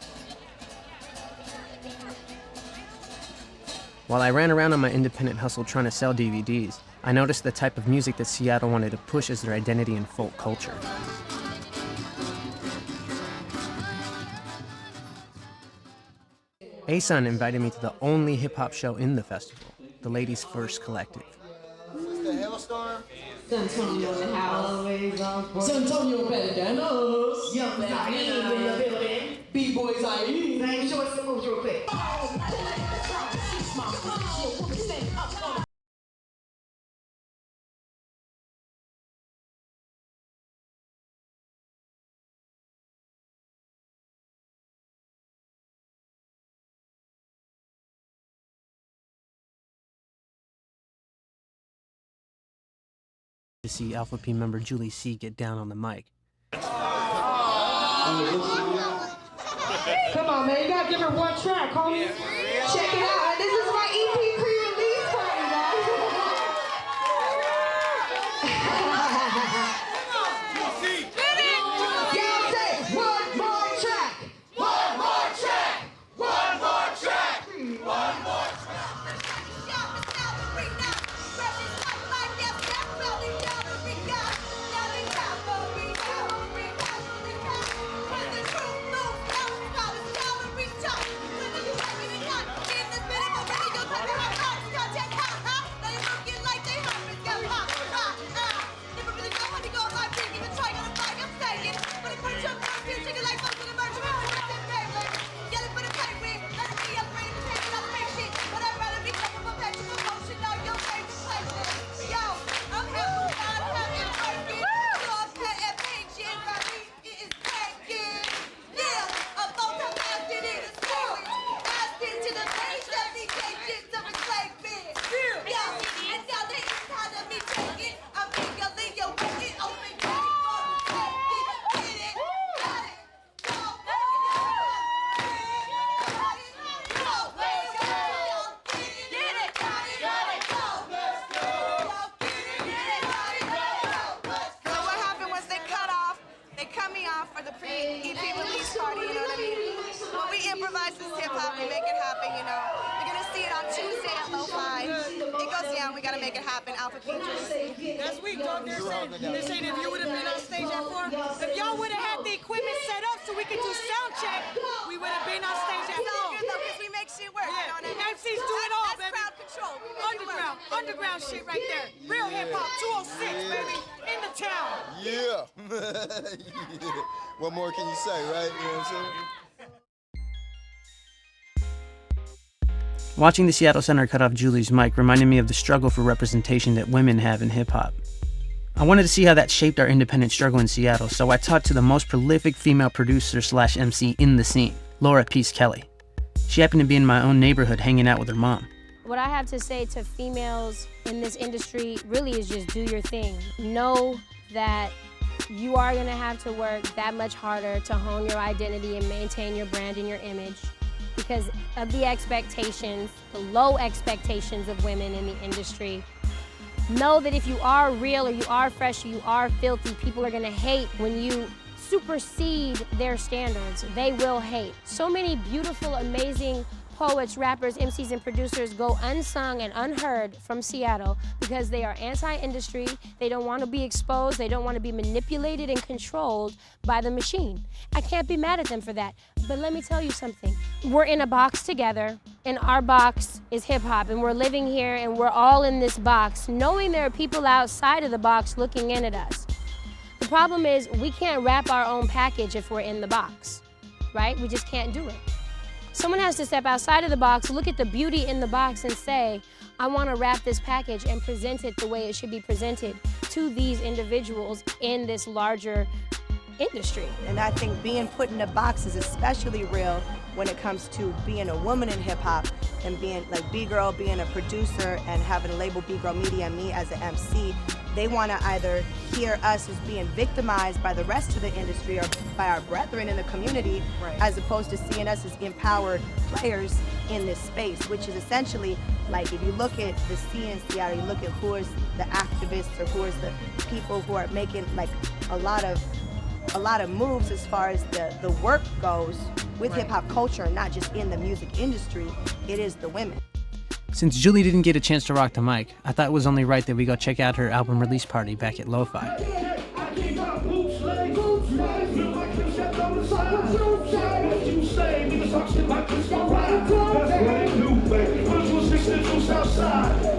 S1: While I ran around on my independent hustle trying to sell DVDs, I noticed the type of music that Seattle wanted to push as their identity in folk culture. A-Sun invited me to the only hip-hop show in the festival, the Ladies First Collective.
S12: What's the hailstorm?
S5: Suntonio in the house. Suntonio Bandanaz. Young Zaire in the building. B-boys are in. Name, show us some moves real quick.
S1: To see Alpha P member Julie C get down on the mic.
S5: Come on, man, you gotta give her one track, homie. Check it out. This is my EP pre-release party, guys. Y'all say one more track. One more track. One more track. One more track.
S6: That's weak, dog. They're saying if you would have been on stage at 4, if y'all would have had the equipment set up so we could do sound check, we would have been on stage at 4.
S7: Because we make shit work.
S6: Yeah.
S7: You know what I mean?
S6: MCs do it all, baby.
S7: Crowd control.
S6: Underground shit right there. Real hip hop, 206, baby, in the town.
S12: Yeah. What more can you say, right? You know what I'm saying?
S1: Watching the Seattle Center cut off Julie's mic reminded me of the struggle for representation that women have in hip-hop. I wanted to see how that shaped our independent struggle in Seattle, so I talked to the most prolific female producer/MC in the scene, Laura Peace Kelley. She happened to be in my own neighborhood hanging out with her mom.
S9: What I have to say to females in this industry really is just do your thing. Know that you are gonna have to work that much harder to hone your identity and maintain your brand and your image, because of the expectations, the low expectations of women in the industry. Know that if you are real or you are fresh or you are filthy, people are gonna hate when you supersede their standards. They will hate. So many beautiful, amazing poets, rappers, MCs, and producers go unsung and unheard from Seattle because they are anti-industry, they don't want to be exposed, they don't want to be manipulated and controlled by the machine. I can't be mad at them for that, but let me tell you something. We're in a box together, and our box is hip-hop, and we're living here, and we're all in this box, knowing there are people outside of the box looking in at us. The problem is we can't wrap our own package if we're in the box, right? We just can't do it. Someone has to step outside of the box, look at the beauty in the box and say, I want to wrap this package and present it the way it should be presented to these individuals in this larger industry.
S7: And I think being put in a box is especially real when it comes to being a woman in hip hop and being like B-Girl, being a producer and having a label B-Girl Media and me as an MC. They want to either hear us as being victimized by the rest of the industry or by our brethren in the community, as opposed to seeing us as empowered players in this space, which is essentially like if you look at the scene in Seattle, you look at who is the activists or who is the people who are making like a lot of moves as far as the work goes with hip-hop culture, not just in the music industry, it is the women.
S1: Since Julie didn't get a chance to rock the mic, I thought it was only right that we go check out her album release party back at Lo-Fi.
S5: I keep my boots laid. Feel like you stepped on the side. What you say? Those rocks and rockets go right. That's what they do, baby. Little 62 Southside.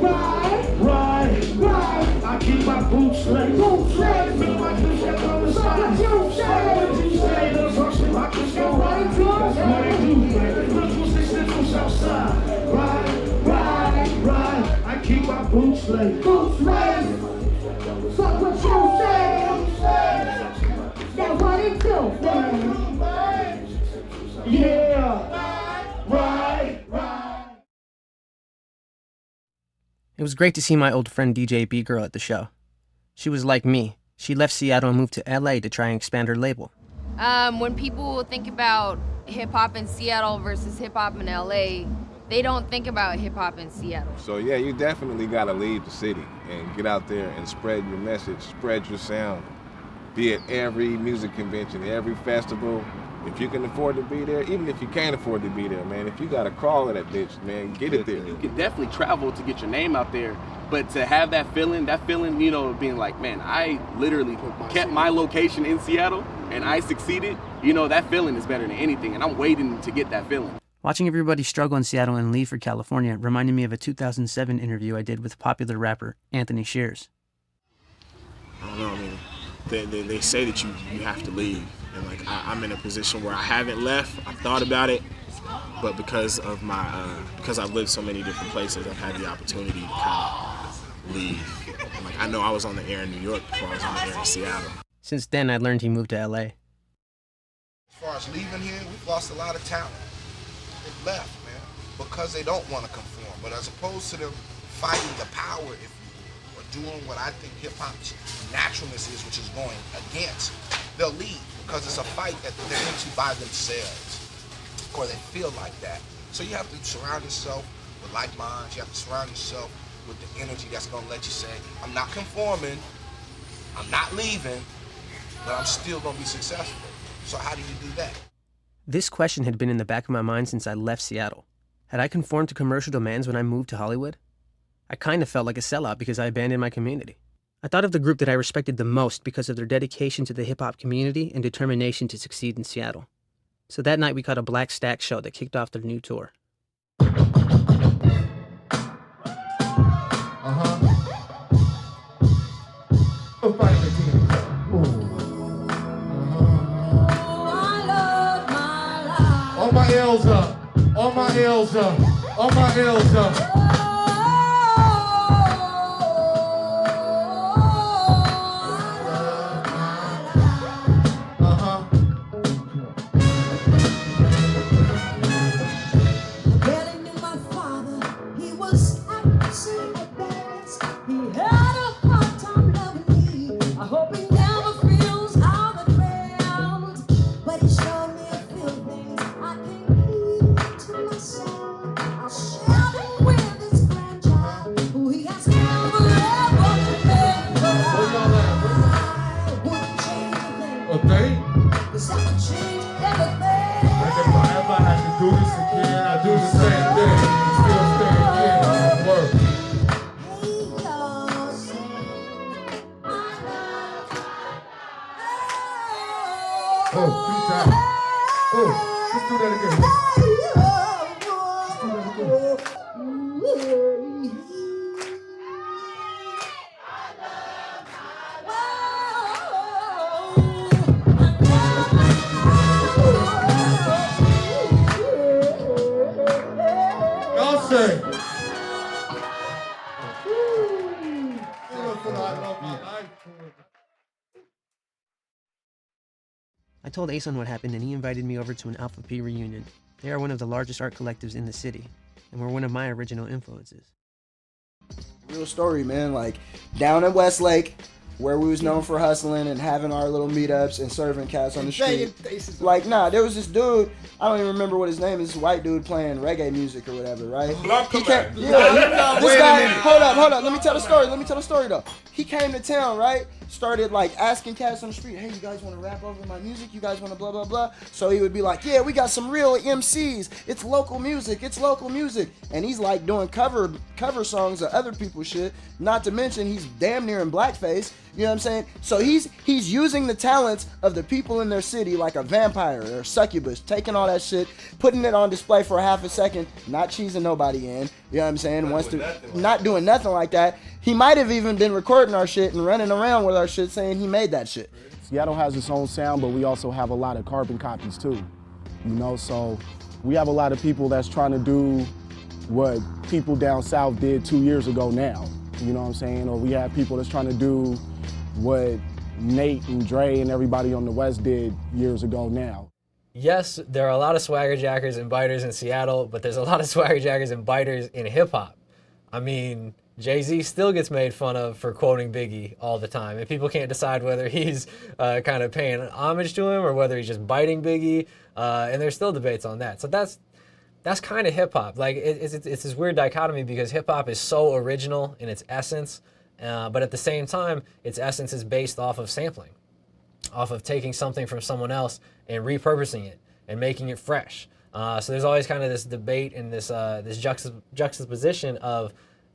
S5: Ride. I keep my boots laid. Fuck what you say. That's what it do, baby. Yeah. Ride.
S1: It was great to see my old friend DJ B-Girl at the show. She was like me. She left Seattle and moved to LA to try and expand her label.
S8: When people think about hip-hop in Seattle versus hip-hop in LA, they don't think about hip-hop in Seattle.
S15: So yeah, you definitely gotta leave the city and get out there and spread your message, spread your sound. Be at every music convention, every festival. If you can afford to be there, even if you can't afford to be there, man, if you gotta crawl at that bitch, man, get it there.
S13: You can definitely travel to get your name out there, but to have that feeling, you know, being like, man, I literally kept my location in Seattle and I succeeded, you know, that feeling is better than anything, and I'm waiting to get that feeling.
S1: Watching everybody struggle in Seattle and leave for California reminded me of a 2007 interview I did with popular rapper Anthony Shears.
S10: I don't know, I mean, they say that you have to leave. And like I'm in a position where I haven't left. I've thought about it, but because of my because I've lived so many different places, I've had the opportunity to kind of leave. And like I know I was on the air in New York before I was on the air in Seattle.
S1: Since then, I learned he moved to LA.
S2: As far as leaving here, we've lost a lot of talent. They've left, man, because they don't want to conform. But as opposed to them fighting the power, if you will, or doing what I think hip-hop's naturalness is, which is going against, they'll leave. Because it's a fight that they're into by themselves, or they feel like that. So you have to surround yourself with like minds. You have to surround yourself with the energy that's gonna let you say, I'm not conforming, I'm not leaving, but I'm still gonna be successful. So how do you do that?
S1: This question had been in the back of my mind since I left Seattle. Had I conformed to commercial demands when I moved to Hollywood? I kind of felt like a sellout because I abandoned my community. I thought of the group that I respected the most because of their dedication to the hip-hop community and determination to succeed in Seattle. So that night we caught a Black Stax show that kicked off their new tour.
S5: All my L's up, all my L's up, all my L's up.
S1: I told Ason what happened and he invited me over to an Alpha P reunion. They are one of the largest art collectives in the city and were one of my original influences.
S12: Real story, man. Like, down in Westlake, where we was known for hustling and having our little meetups and serving cats on the street. Like, there was this dude, I don't even remember what his name is, this white dude playing reggae music or whatever, right? He came, this guy, hold up, let me tell the story though. He came to town, right? Started like asking cats on the street, hey, you guys want to rap over my music? You guys want to blah, blah, blah? So he would be like, yeah, we got some real MCs. It's local music. And he's like doing cover songs of other people's shit. Not to mention he's damn near in blackface. You know what I'm saying? So he's using the talents of the people in their city like a vampire or a succubus, taking all that shit, putting it on display for a half a second, not cheesing nobody in. You know what I'm saying? Not doing nothing like that. He might have even been recording our shit and running around with our shit saying he made that shit.
S11: Seattle has its own sound, but we also have a lot of carbon copies too. You know, so we have a lot of people that's trying to do what people down south did 2 years ago now. You know what I'm saying? Or we have people that's trying to do what Nate and Dre and everybody on the West did years ago now.
S14: Yes, there are a lot of swagger jackers and biters in Seattle, but there's a lot of swagger jackers and biters in hip hop. I mean, Jay-Z still gets made fun of for quoting Biggie all the time, and people can't decide whether he's kind of paying homage to him or whether he's just biting Biggie, and there's still debates on that. So that's kind of hip hop. Like it's this weird dichotomy because hip hop is so original in its essence, but at the same time, its essence is based off of sampling, off of taking something from someone else and repurposing it and making it fresh. So there's always kind of this debate and this juxtaposition of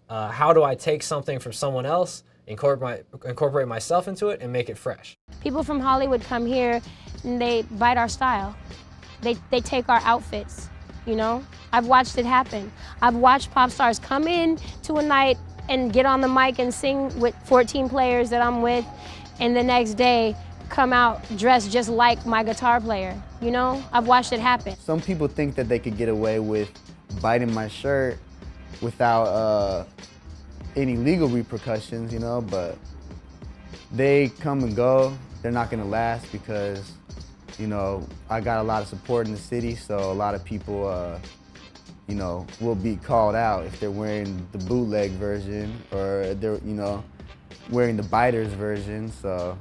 S14: how do I take something from someone else, incorporate myself into it, and make it fresh.
S9: People from Hollywood come here and they bite our style. They take our outfits, you know? I've watched it happen. I've watched pop stars come in to a night and get on the mic and sing with 14 players that I'm with, and the next day come out dressed just like my guitar player, you know? I've watched it happen.
S16: Some people think that they could get away with biting my shirt without any legal repercussions, you know, but they come and go. They're not gonna last because, you know, I got a lot of support in the city, so a lot of people, you know, will be called out if they're wearing the bootleg version or they're, you know, wearing the biters version, so.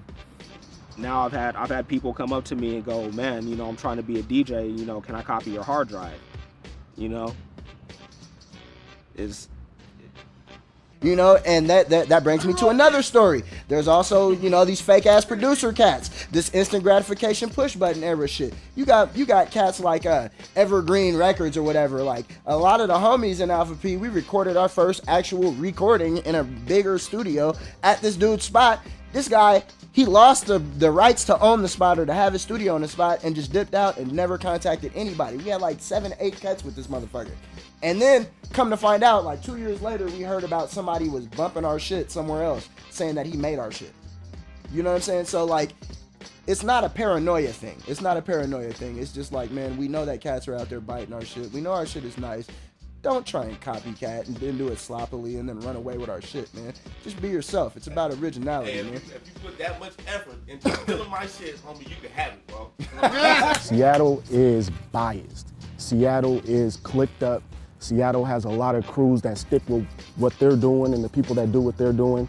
S10: Now I've had people come up to me and go, man, you know, I'm trying to be a DJ, you know, can I copy your hard drive? You know?
S12: You know, and that brings me to another story. There's also, you know, these fake ass producer cats, this instant gratification push button era shit. You got cats like Evergreen Records or whatever. Like a lot of the homies in Alpha P, we recorded our first actual recording in a bigger studio at this dude's spot. This guy, he lost the rights to own the spot or to have his studio on the spot and just dipped out and never contacted anybody. We had like 7-8 cuts with this motherfucker. And then, come to find out, like 2 years later, we heard about somebody was bumping our shit somewhere else, saying that he made our shit. You know what I'm saying? So, like, it's not a paranoia thing. It's just like, man, we know that cats are out there biting our shit. We know our shit is nice. Don't try and copycat and then do it sloppily and then run away with our shit, man. Just be yourself. It's about originality, man.
S19: If you put that much effort into stealing my shit, homie, you can have it, bro.
S11: Seattle is biased. Seattle is clicked up. Seattle has a lot of crews that stick with what they're doing and the people that do what they're doing,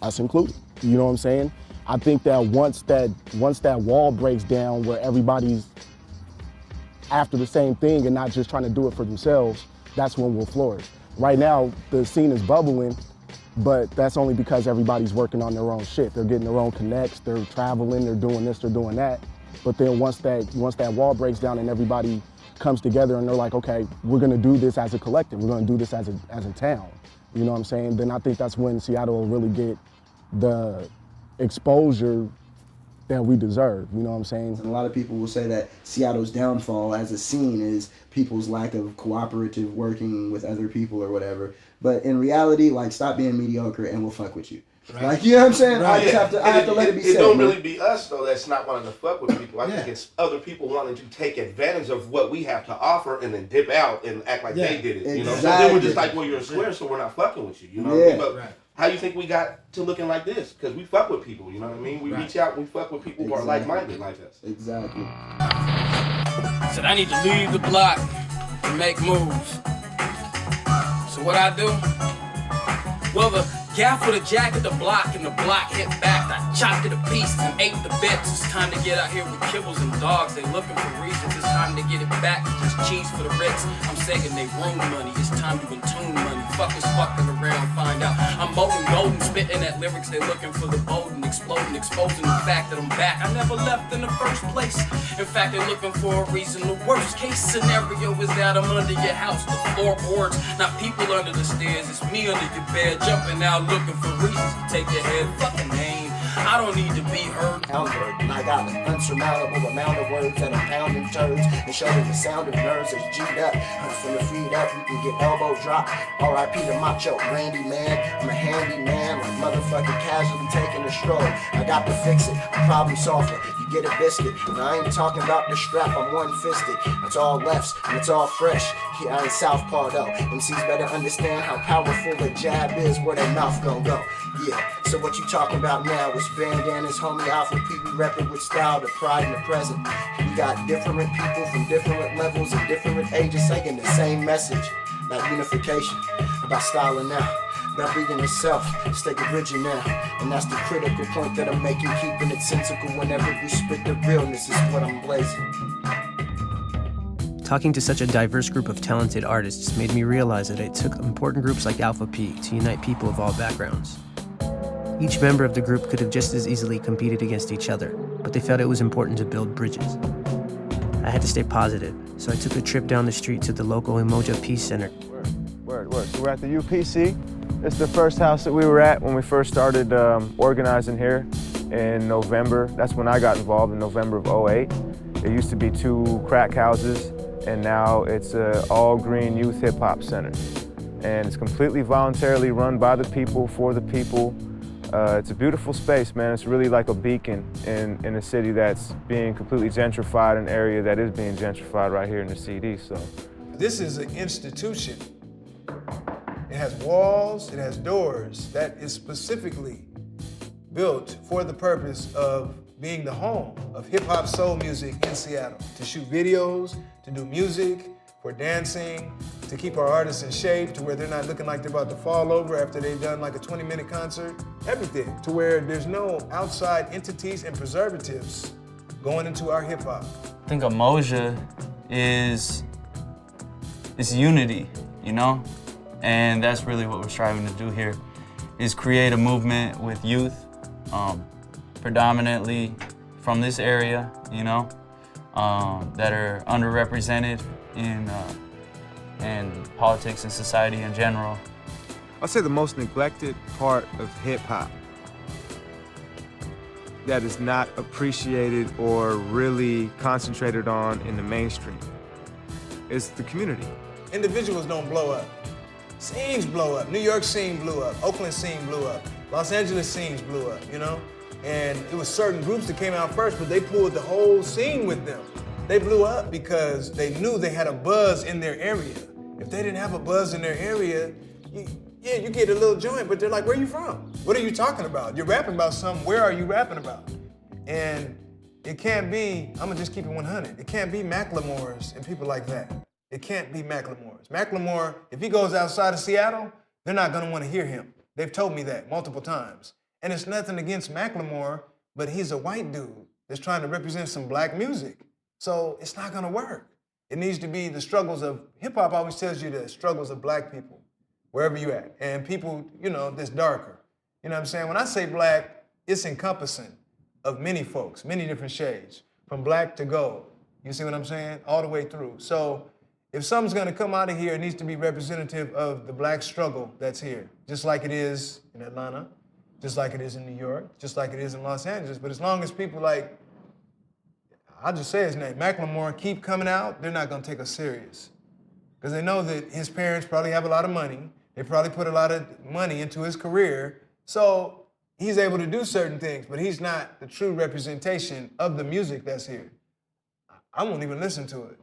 S11: us included. You know what I'm saying? I think that once that wall breaks down where everybody's after the same thing and not just trying to do it for themselves, that's when we'll flourish. Right now, the scene is bubbling, but that's only because everybody's working on their own shit. They're getting their own connects, they're traveling, they're doing this, they're doing that. But then once that wall breaks down and everybody comes together and they're like, okay, we're gonna do this as a collective, we're gonna do this as a town, you know what I'm saying? Then I think that's when Seattle will really get the exposure that we deserve, you know what I'm saying?
S12: And a lot of people will say that Seattle's downfall as a scene is people's lack of cooperative working with other people or whatever. But in reality, like, stop being mediocre and we'll fuck with you. Right. Like, you know what I'm saying? Right. I have to let it be said.
S19: It don't really be us, though, that's not wanting to fuck with people. I think it's other people wanting to take advantage of what we have to offer and then dip out and act like they did it. You know? So then we're just like, well, you're a square, so we're not fucking with you. You know what I mean? But How you think we got to looking like this? Because we fuck with people, you know what I mean? We reach out, we fuck with people who are like-minded like us.
S12: Exactly.
S24: Said I need to leave the block and make moves. So what I do? Well, the gaff with a jack at the block and the block hit back. I chopped it to pieces and ate the bits. It's time to get out here with kibbles and dogs. They looking for reasons. It's time to get it back. Just cheese for the Ritz. I'm saying they room money. It's time to intune money. Fuckers fucking around, find out. I'm molten golden, spitting at lyrics. They looking for the bolden, exploding, exposing the fact that I'm back. I never left in the first place. In fact, they're looking for a reason. The worst case scenario is that I'm under your house. The floorboards, not people under the stairs. It's me under your bed, jumping out, looking for reasons to take your head. Fucking name. I don't need to be heard.
S12: And I got an unsurmountable amount of words that I'm pounding turds and showing the sound of nerves is G'd up. From the feet up, you can get elbow drop. R.I.P. to Macho Randy, man. I'm a handy man, like motherfucking casually taking a stroll. I got to fix it, problem solver. You get a biscuit, and I ain't talking about the strap. I'm one-fisted. It's all lefts and it's all fresh. Yeah, I ain't southpaw though. MCs better understand how powerful the jab is. Where their mouth gon' go. Yeah. So what you talking about now is Bandanaz, homie Alpha P. We reppin' with style, the pride in the present. We got different people from different levels and different ages saying the same message. About unification, about styling now, about being yourself, stay original. And that's the critical point that I'm making, keeping it sensical whenever we spit the realness is what I'm blazing.
S1: Talking to such a diverse group of talented artists made me realize that it took important groups like Alpha P to unite people of all backgrounds. Each member of the group could have just as easily competed against each other, but they felt it was important to build bridges. I had to stay positive, so I took a trip down the street to the local Umoja Peace Center.
S17: Word. So we're at the UPC. It's the first house that we were at when we first started organizing here in November. That's when I got involved, in November of '08. There used to be 2 crack houses, and now it's an all-green youth hip-hop center. And it's completely voluntarily run by the people, for the people. It's a beautiful space, man. It's really like a beacon in a city that's being completely gentrified, an area that is being gentrified right here in the CD, so.
S2: This is an institution. It has walls, it has doors that is specifically built for the purpose of being the home of hip-hop soul music in Seattle. To shoot videos, to do music, for dancing, to keep our artists in shape, to where they're not looking like they're about to fall over after they've done like a 20-minute concert. Everything, to where there's no outside entities and preservatives going into our hip-hop.
S18: I think Umoja is unity, you know? And that's really what we're striving to do here, is create a movement with youth, predominantly from this area, you know, that are underrepresented in politics and society in general.
S17: I'd say the most neglected part of hip-hop that is not appreciated or really concentrated on in the mainstream is the community.
S2: Individuals don't blow up. Scenes blow up. New York scene blew up. Oakland scene blew up. Los Angeles scenes blew up, you know? And it was certain groups that came out first, but they pulled the whole scene with them. They blew up because they knew they had a buzz in their area. If they didn't have a buzz in their area, you get a little joint, but they're like, where are you from? What are you talking about? You're rapping about something, where are you rapping about? And it can't be, I'm gonna just keep it 100. It can't be Macklemore's and people like that. It can't be Macklemore's. Macklemore, if he goes outside of Seattle, they're not gonna wanna hear him. They've told me that multiple times. And it's nothing against Macklemore, but he's a white dude that's trying to represent some black music. So it's not gonna work. It needs to be the struggles of, hip-hop always tells you the struggles of black people, wherever you at. And people, you know, that's darker. You know what I'm saying? When I say black, it's encompassing of many folks, many different shades, from black to gold. You see what I'm saying? All the way through. So if something's gonna come out of here, it needs to be representative of the black struggle that's here, just like it is in Atlanta, just like it is in New York, just like it is in Los Angeles. But as long as people like, I'll just say his name, Macklemore, keep coming out, they're not gonna take us serious. Because they know that his parents probably have a lot of money, they probably put a lot of money into his career, so he's able to do certain things, but he's not the true representation of the music that's here. I won't even listen to it.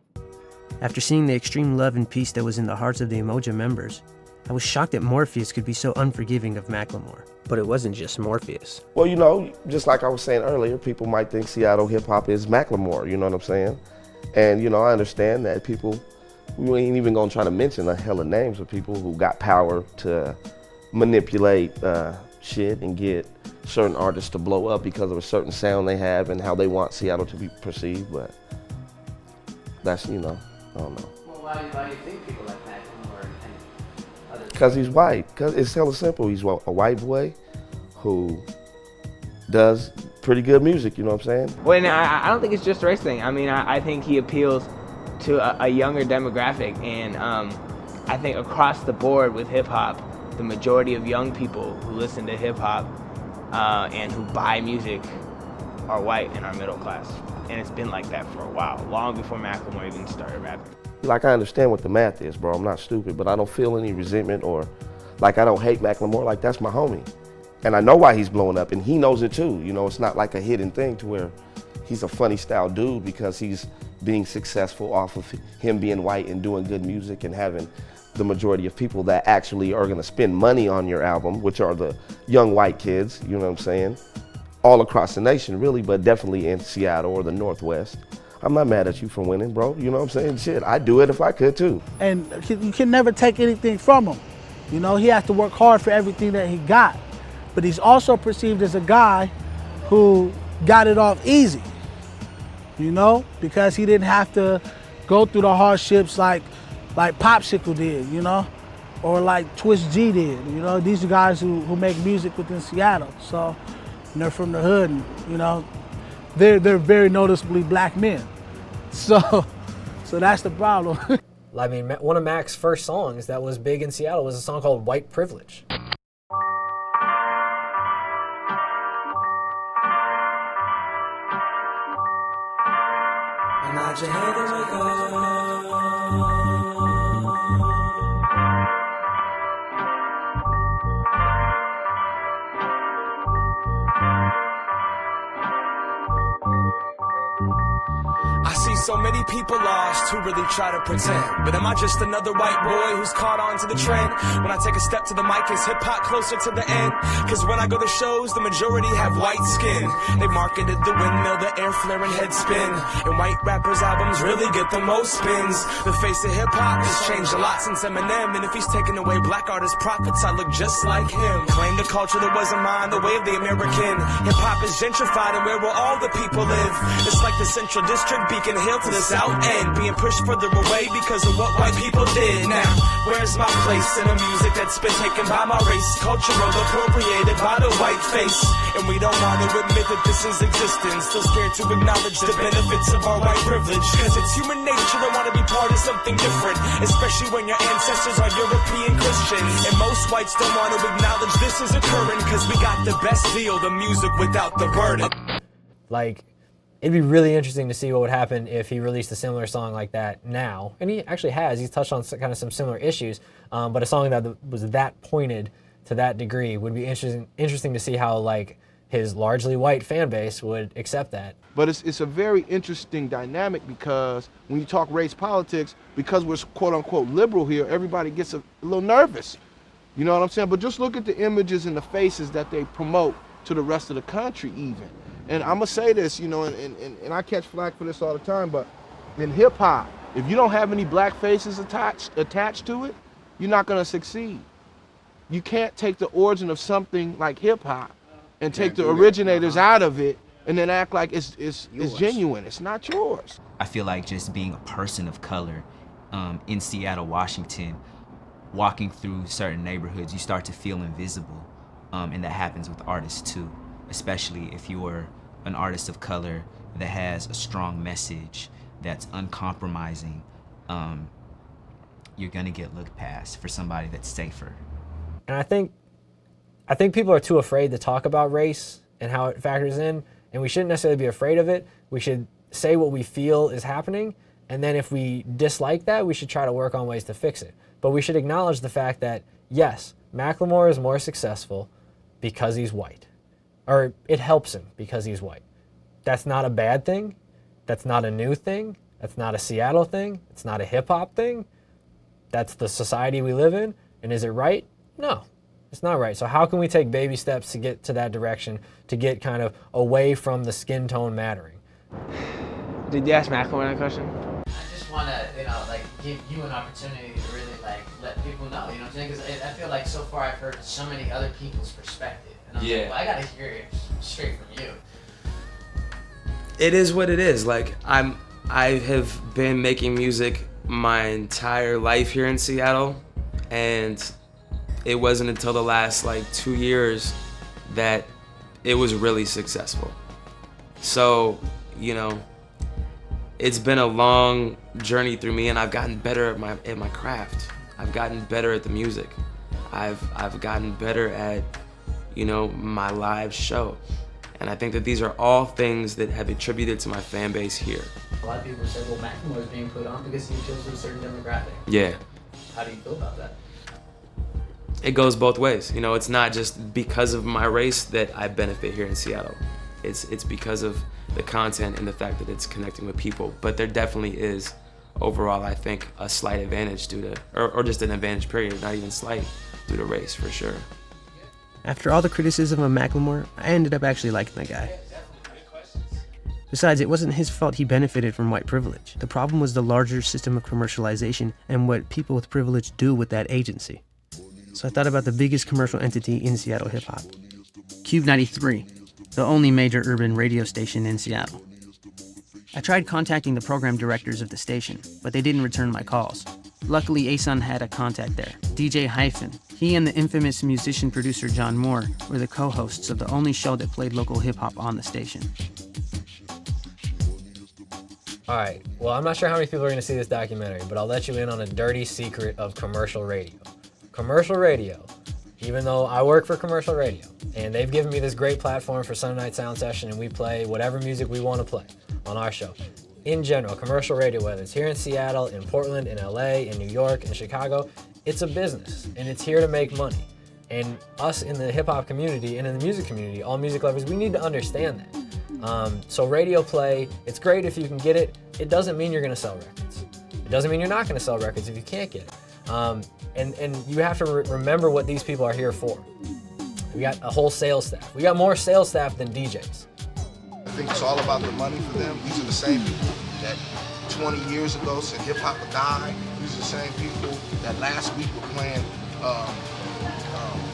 S1: After seeing the extreme love and peace that was in the hearts of the Umoja members, I was shocked that Morpheus could be so unforgiving of Macklemore. But it wasn't just Morpheus.
S19: Well, you know, just like I was saying earlier, people might think Seattle hip-hop is Macklemore, you know what I'm saying? And, you know, I understand that people, we ain't even gonna try to mention a hell of names of people who got power to manipulate shit and get certain artists to blow up because of a certain sound they have and how they want Seattle to be perceived, but that's, you know, I don't know.
S4: Well, why do you think people like Macklemore and others?
S19: Because he's white. Because it's hella simple. He's a white boy who does pretty good music, you know what I'm saying?
S20: Well, and I don't think it's just a race thing. I mean, I think he appeals to a younger demographic, and I think across the board with hip-hop, the majority of young people who listen to hip-hop and who buy music are white and are middle class. And it's been like that for a while, long before Macklemore even started rapping.
S19: Like, I understand what the math is, bro. I'm not stupid, but I don't feel any resentment or, like, I don't hate Macklemore. Like, that's my homie. And I know why he's blowing up, and he knows it too. You know, it's not like a hidden thing to where he's a funny style dude because he's being successful off of him being white and doing good music and having the majority of people that actually are gonna spend money on your album, which are the young white kids, you know what I'm saying? All across the nation, really, but definitely in Seattle or the Northwest. I'm not mad at you for winning, bro. You know what I'm saying? Shit, I'd do it if I could too.
S21: And you can never take anything from him. You know, he has to work hard for everything that he got. But he's also perceived as a guy who got it off easy, you know, because he didn't have to go through the hardships like Popsicle did, you know, or like Twist G did. You know, these are guys who make music within Seattle. So, and they're from the hood, and, you know, they're very noticeably black men. So that's the problem.
S14: I mean, one of Mac's first songs that was big in Seattle was a song called White Privilege.
S5: Nod your head and wake up.
S22: I see so many people lost who really try to pretend. But am I just another white boy who's caught on to the trend? When I take a step to the mic, is hip-hop closer to the end? Cause when I go to shows, the majority have white skin. They marketed the windmill, the air flare and head spin. And white rappers' albums really get the most spins. The face of hip-hop has changed a lot since Eminem. And if he's taken away black artists' profits, I look just like him. Claim the culture that wasn't mine, the way of the American. Hip-hop is gentrified, and where will all the people live? It's like the Central District, Beacon Hill to the South End, being pushed further away because of what white people did. Now, where's my place in the music that's been taken by my race? Cultural appropriated by the white face. And we don't want to admit that this is existence. Still scared to acknowledge the benefits of our white privilege. Cause it's human nature to want to be part of something different, especially when your ancestors are European Christians. And most whites don't want to acknowledge this is occurring cause we got the best deal, the music without the burden.
S14: Like, it'd be really interesting to see what would happen if he released a similar song like that now. And he actually has. He's touched on kind of some similar issues. But a song that was that pointed to that degree would be interesting to see how, like, his largely white fan base would accept that.
S25: But it's a very interesting dynamic because when you talk race politics, because we're quote unquote liberal here, everybody gets a little nervous. You know what I'm saying? But just look at the images and the faces that they promote to the rest of the country even. And I'm gonna say this, you know, and I catch flack for this all the time, but in hip hop, if you don't have any black faces attached to it, you're not gonna succeed. You can't take the origin of something like hip hop and take the originators out of it and then act like it's genuine. It's not yours.
S26: I feel like just being a person of color in Seattle, Washington, walking through certain neighborhoods, you start to feel invisible, and that happens with artists too, especially if you're an artist of color that has a strong message, that's uncompromising, you're gonna get looked past for somebody that's safer.
S14: And I think people are too afraid to talk about race and how it factors in, and we shouldn't necessarily be afraid of it. We should say what we feel is happening, and then if we dislike that, we should try to work on ways to fix it. But we should acknowledge the fact that, yes, Macklemore is more successful because he's white. Or it helps him because he's white. That's not a bad thing. That's not a new thing. That's not a Seattle thing. It's not a hip hop thing. That's the society we live in. And is it right? No, it's not right. So how can we take baby steps to get to that direction, to get kind of away from the skin tone mattering?
S20: Did you ask Macklemore that question?
S4: I just want to, like give you an opportunity to really like let people know, you know what I'm saying? Because I feel like so far I've heard so many other people's perspective. And I'm like, well, I got to hear it straight from you.
S3: It is what it is. Like I have been making music my entire life here in Seattle, and it wasn't until the last like 2 years that it was really successful. So, it's been a long journey through me, and I've gotten better at my craft. I've gotten better at the music. I've gotten better at, my live show. And I think that these are all things that have attributed to my fan base here.
S4: A lot of people say, well, Macklemore is being put on because he appeals to a certain demographic.
S3: Yeah.
S4: How do you feel about that?
S3: It goes both ways. It's not just because of my race that I benefit here in Seattle. It's because of the content and the fact that it's connecting with people. But there definitely is, overall, I think, a slight advantage due to, or just an advantage period, not even slight, due to race, for sure.
S1: After all the criticism of Macklemore, I ended up actually liking the guy. Besides, it wasn't his fault he benefited from white privilege. The problem was the larger system of commercialization and what people with privilege do with that agency. So I thought about the biggest commercial entity in Seattle hip-hop. Cube 93, the only major urban radio station in Seattle. I tried contacting the program directors of the station, but they didn't return my calls. Luckily, Asun had a contact there, DJ Hyphen. He and the infamous musician-producer John Moore were the co-hosts of the only show that played local hip-hop on the station.
S14: All right, well, I'm not sure how many people are gonna see this documentary, but I'll let you in on a dirty secret of commercial radio. Commercial radio, even though I work for commercial radio, and they've given me this great platform for Sunday Night Sound Session, and we play whatever music we wanna play on our show. In general, commercial radio, whether it's here in Seattle, in Portland, in LA, in New York, in Chicago, it's a business, and it's here to make money. And us in the hip-hop community and in the music community, all music lovers, we need to understand that. So radio play, it's great if you can get it. It doesn't mean you're gonna sell records. It doesn't mean you're not gonna sell records if you can't get it. And you have to remember what these people are here for. We got a whole sales staff. We got more sales staff than DJs.
S2: I think it's all about the money for them. These are the same people that 20 years ago said hip hop would die. These are the same people that last week were playing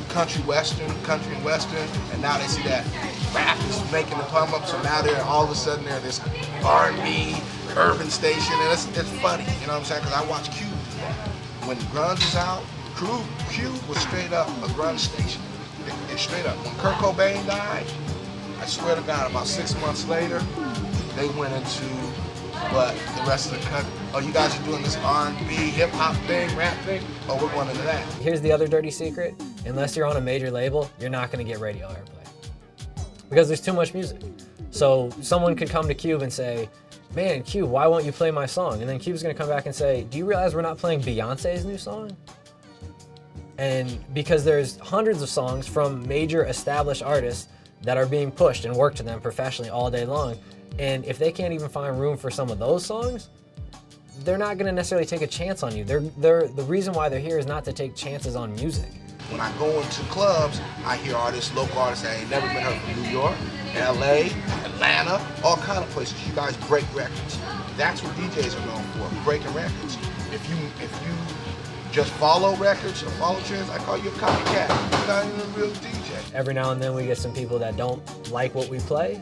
S2: country and western, and now they see that rap is making the come up, so now they're all of a sudden they're this R&B urban station, and it's funny, you know what I'm saying? Because I watch Cube do that. When grunge is out, Cube was straight up a grunge station. It's straight up. When Kurt Cobain died, I swear to God, about 6 months later, they went into what the rest of the country. Oh, you guys are doing this R&B, hip hop thing, rap thing? Oh, we're going into that.
S14: Here's the other dirty secret. Unless you're on a major label, you're not gonna get radio airplay. Because there's too much music. So someone could come to Cube and say, man, Cube, why won't you play my song? And then Cube's gonna come back and say, do you realize we're not playing Beyonce's new song? And because there's hundreds of songs from major established artists that are being pushed and worked to them professionally all day long, and if they can't even find room for some of those songs, they're not gonna necessarily take a chance on you. The reason why they're here is not to take chances on music.
S2: When I go into clubs, I hear artists, local artists that ain't never been heard from New York, LA, Atlanta, all kind of places. You guys break records. That's what DJs are known for, breaking records. If you just follow records or follow trends, I call you a copycat. You're not even a real DJ.
S14: Every now and then we get some people that don't like what we play,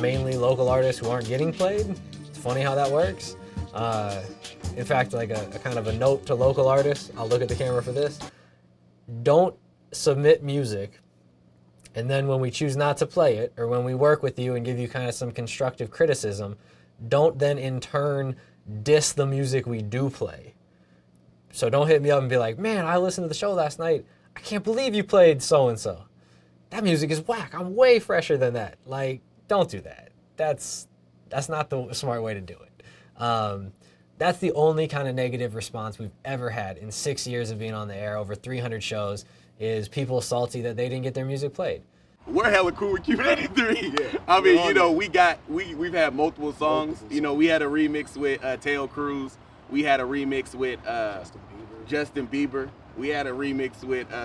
S14: mainly local artists who aren't getting played. It's funny how that works. In fact, like a kind of a note to local artists, I'll look at the camera for this. Don't submit music, and then when we choose not to play it, or when we work with you and give you kind of some constructive criticism, don't then in turn diss the music we do play. So don't hit me up and be like, man, I listened to the show last night. I can't believe you played so-and-so. That music is whack. I'm way fresher than that. Like, don't do that. That's not the smart way to do it. That's the only kind of negative response we've ever had in 6 years of being on the air, over 300 shows, is people salty that they didn't get their music played.
S6: We're hella cool with Cube 93. Yeah. I mean, we've had multiple songs. You know, we had a remix with Teo Cruz. We had a remix with Justin Bieber. We had a remix with what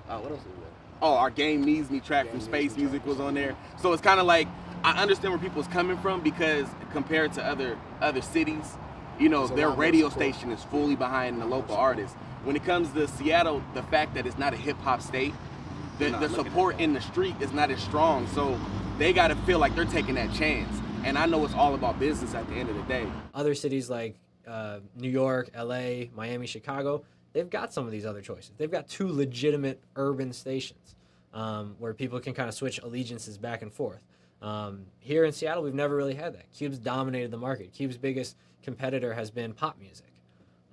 S6: else was it? Oh, our Game Needs Me track from Space Music was on there. So it's kind of like, I understand where people's coming from, because compared to other cities, you know, their radio station is fully behind the local artists. When it comes to Seattle, the fact that it's not a hip hop state, the support in the street is not as strong. So they got to feel like they're taking that chance. And I know it's all about business at the end of the day.
S14: Other cities like New York, LA, Miami, Chicago, they've got some of these other choices. They've got 2 legitimate urban stations where people can kind of switch allegiances back and forth. Here in Seattle, we've never really had that. Cube's dominated the market. Cube's biggest competitor has been pop music.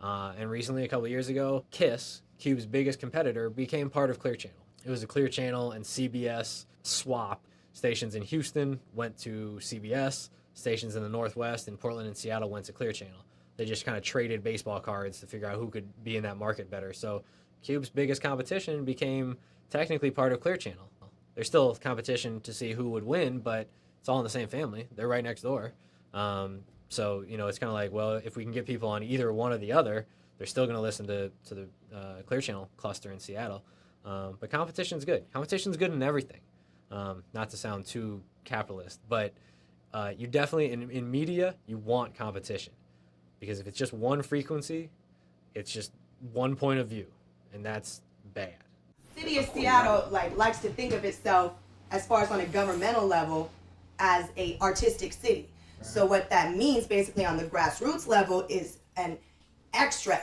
S14: And recently, a couple of years ago, KISS, Cube's biggest competitor, became part of Clear Channel. It was a Clear Channel and CBS swap. Stations in Houston went to CBS. Stations in the Northwest, in Portland and Seattle, went to Clear Channel. They just kind of traded baseball cards to figure out who could be in that market better. So Cube's biggest competition became technically part of Clear Channel. There's still competition to see who would win, but it's all in the same family. They're right next door. So, you know, it's kind of like, well, if we can get people on either one or the other, they're still going to listen to the Clear Channel cluster in Seattle. But competition's good. Competition's good in everything. Not to sound too capitalist, but you definitely, in media, you want competition. Because if it's just one frequency, it's just one point of view, and that's bad.
S7: City of Seattle likes to think of itself, as far as on a governmental level, as a artistic city. So what that means basically on the grassroots level is an extra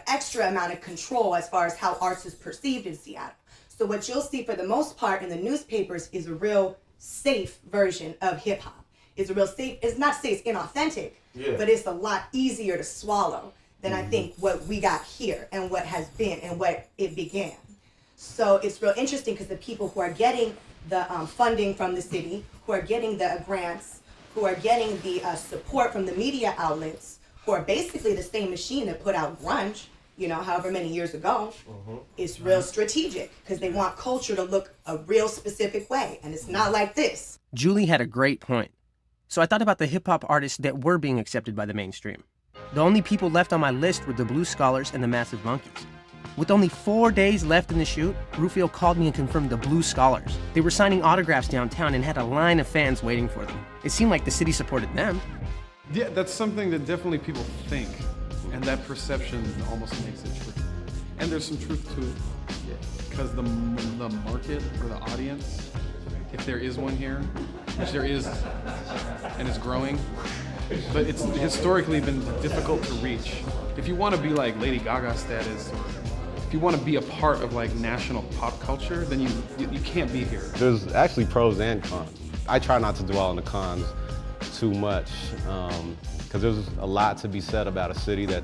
S7: amount of control as far as how arts is perceived in Seattle. So what you'll see for the most part in the newspapers is a real safe version of hip hop. It's a real safe, it's not to say it's inauthentic, but it's a lot easier to swallow than I think what we got here and what has been and what it began. So it's real interesting because the people who are getting the funding from the city, who are getting the grants, who are getting the support from the media outlets, who are basically the same machine that put out grunge, you know, however many years ago, it's real strategic because they want culture to look a real specific way, and it's not like this.
S1: Julie had a great point. So I thought about the hip-hop artists that were being accepted by the mainstream. The only people left on my list were the Blue Scholars and the Massive Monkeys. With only 4 days left in the shoot, Rufio called me and confirmed the Blue Scholars. They were signing autographs downtown and had a line of fans waiting for them. It seemed like the city supported them.
S8: Yeah, that's something that definitely people think, and that perception almost makes it true. And there's some truth to it, because the market or the audience, if there is one here, which there is, and it's growing, but it's historically been difficult to reach. If you want to be like Lady Gaga status, or if you want to be a part of like national pop culture, then you can't be here.
S9: There's actually pros and cons. I try not to dwell on the cons too much, because there's a lot to be said about a city that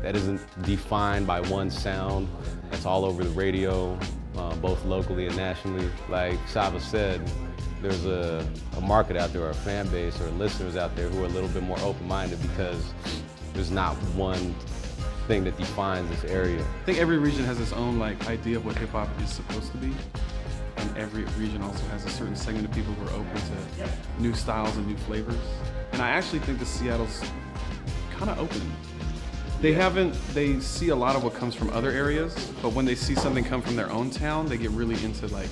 S9: isn't defined by one sound, that's all over the radio, both locally and nationally. Like Saba said, there's a market out there, or a fan base, or listeners out there who are a little bit more open-minded because there's not one thing that defines this area.
S8: I think every region has its own like idea of what hip hop is supposed to be. And every region also has a certain segment of people who are open to new styles and new flavors. And I actually think that Seattle's kind of open. They see a lot of what comes from other areas, but when they see something come from their own town, they get really into like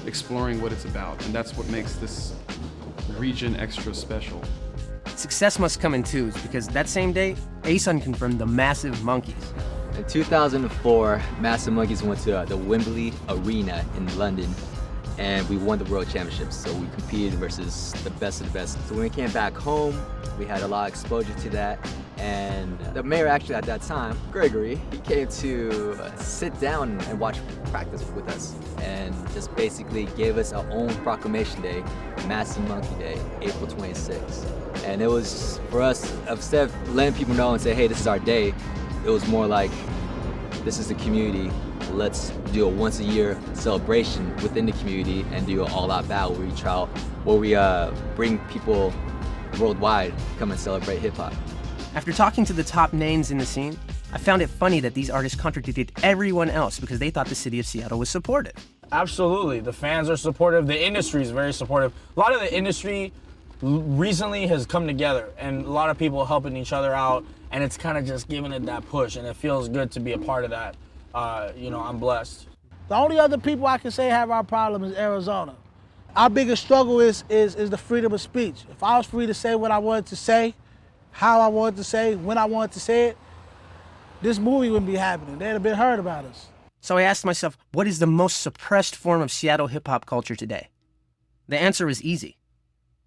S8: exploring what it's about. And that's what makes this region extra special.
S1: Success must come in twos, because that same day, A-Sun confirmed the Massive Monkeys.
S13: In 2004, Massive Monkeys went to the Wembley Arena in London, and we won the World Championships. So we competed versus the best of the best. So when we came back home, we had a lot of exposure to that. And the mayor actually at that time, Gregory, he came to sit down and watch practice with us, and just basically gave us our own proclamation day, Massive Monkey Day, April 26th. And it was, for us, instead of letting people know and say, hey, this is our day, it was more like, this is the community, let's do a once a year celebration within the community and do an all-out battle where we bring people worldwide come and celebrate hip-hop.
S1: After talking to the top names in the scene, I found it funny that these artists contradicted everyone else because they thought the city of Seattle was supportive.
S15: Absolutely, the fans are supportive, the industry is very supportive. A lot of the industry recently has come together, and a lot of people helping each other out, and it's kind of just giving it that push, and it feels good to be a part of that. I'm blessed.
S21: The only other people I can say have our problem is Arizona. Our biggest struggle is the freedom of speech. If I was free to say what I wanted to say, how I wanted to say, when I wanted to say it, this movie wouldn't be happening. They'd have been heard about us.
S1: So I asked myself, what is the most suppressed form of Seattle hip-hop culture today? The answer was easy.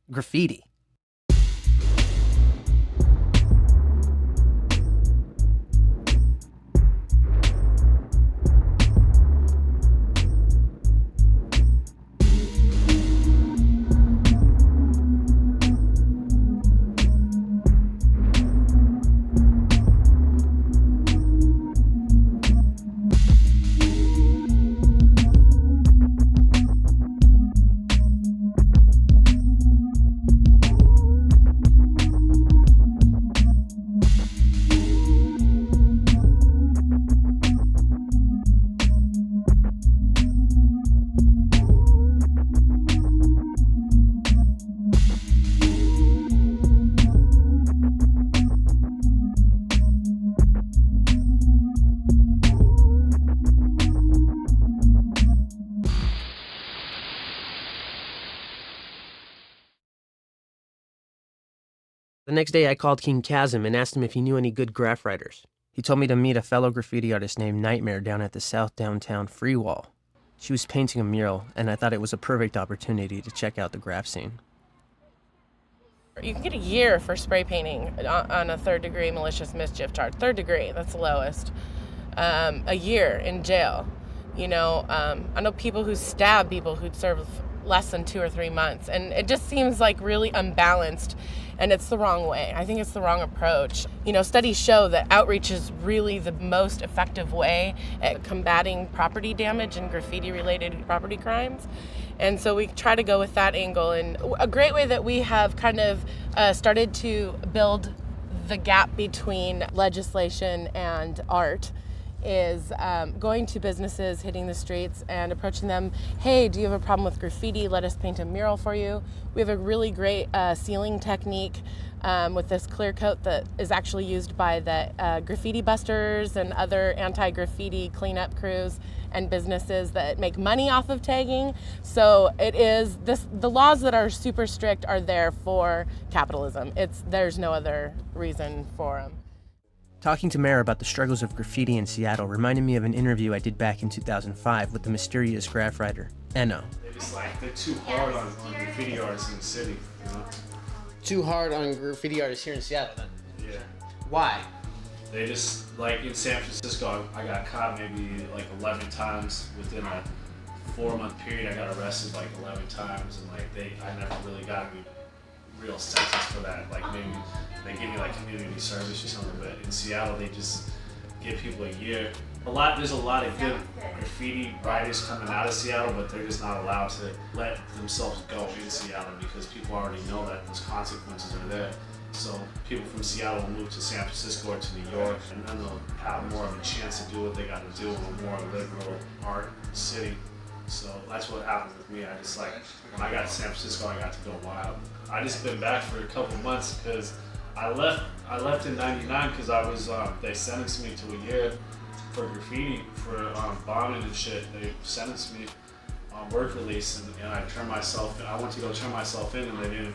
S1: Graffiti. The next day, I called King Chasm and asked him if he knew any good graph writers. He told me to meet a fellow graffiti artist named Nightmare down at the South Downtown Free Wall. She was painting a mural, and I thought it was a perfect opportunity to check out the graph scene.
S10: You can get a year for spray painting on a third-degree malicious mischief charge. Third degree, that's the lowest. A year in jail. I know people who stab people who'd serve less than 2 or 3 months, and it just seems like really unbalanced. And it's the wrong way. I think it's the wrong approach. Studies show that outreach is really the most effective way at combating property damage and graffiti-related property crimes. And so we try to go with that angle. And a great way that we have kind of started to build the gap between legislation and art is going to businesses, hitting the streets and approaching them. Hey, do you have a problem with graffiti? Let us paint a mural for you. We have a really great sealing technique with this clear coat that is actually used by the graffiti busters and other anti-graffiti cleanup crews and businesses that make money off of tagging. So it is the laws that are super strict are there for capitalism. There's no other reason for them.
S1: Talking to Mayor about the struggles of graffiti in Seattle reminded me of an interview I did back in 2005 with the mysterious graph writer, Enno.
S11: They're too hard on graffiti artists in the city,
S4: Too hard on graffiti artists here in Seattle, then?
S11: Yeah.
S4: Why?
S11: They just, in San Francisco, I got caught maybe 11 times within a 4-month period. I got arrested 11 times, and I never really got any real sentence for that. Maybe they give me community service or something, but in Seattle they just give people a year. There's a lot of good graffiti writers coming out of Seattle, but they're just not allowed to let themselves go in Seattle because people already know that those consequences are there. So people from Seattle will move to San Francisco or to New York, and then they'll have more of a chance to do what they got to do in a more liberal art city. So that's what happened with me. I just when I got to San Francisco, I got to go wild. I just been back for a couple months because I left in '99 because I was they sentenced me to a year for graffiti for bombing and shit. They sentenced me on work release, and I turned myself in. I went to go turn myself in, and they didn't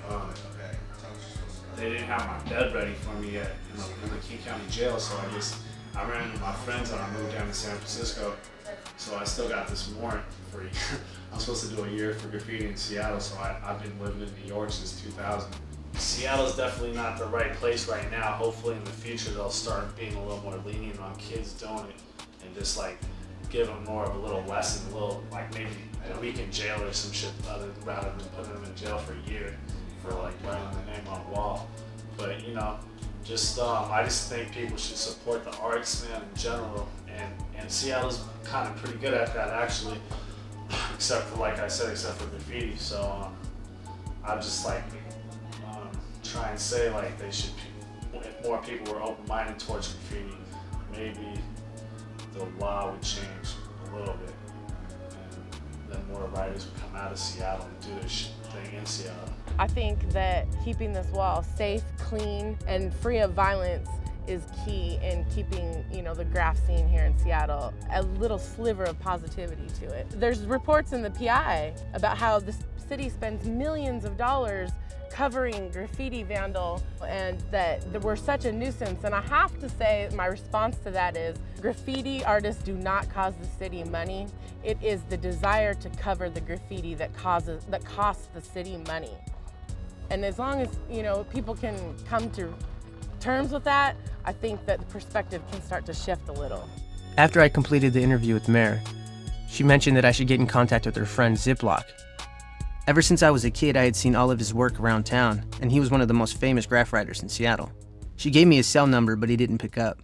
S11: have my bed ready for me yet in the King County jail. So I ran into my friends and I moved down to San Francisco. So I still got this warrant for I'm supposed to do a year for graffiti in Seattle, so I've been living in New York since 2000. Seattle's definitely not the right place right now. Hopefully in the future they'll start being a little more lenient on kids doing it and just give them more of a little lesson, maybe a week in jail or some shit rather than putting them in jail for a year for writing their name on a wall. But I just think people should support the arts, man, in general, and Seattle's kind of pretty good at that actually, except for except for graffiti. So I just try and say they should, if more people were open-minded towards graffiti, maybe the law would change a little bit, and then more writers would come out of Seattle and do their thing in Seattle.
S10: I think that keeping this wall safe, clean, and free of violence is key in keeping, you know, the graph scene here in Seattle a little sliver of positivity to it. There's reports in the PI about how the city spends millions of dollars covering graffiti vandal, and that we're such a nuisance. And I have to say, my response to that is, graffiti artists do not cause the city money. It is the desire to cover the graffiti that costs the city money. And as long as, you know, people can come to terms with that, I think that the perspective can start to shift a little.
S1: After I completed the interview with Mare, she mentioned that I should get in contact with her friend Ziploc. Ever since I was a kid, I had seen all of his work around town, and he was one of the most famous graph writers in Seattle. She gave me his cell number, but he didn't pick up.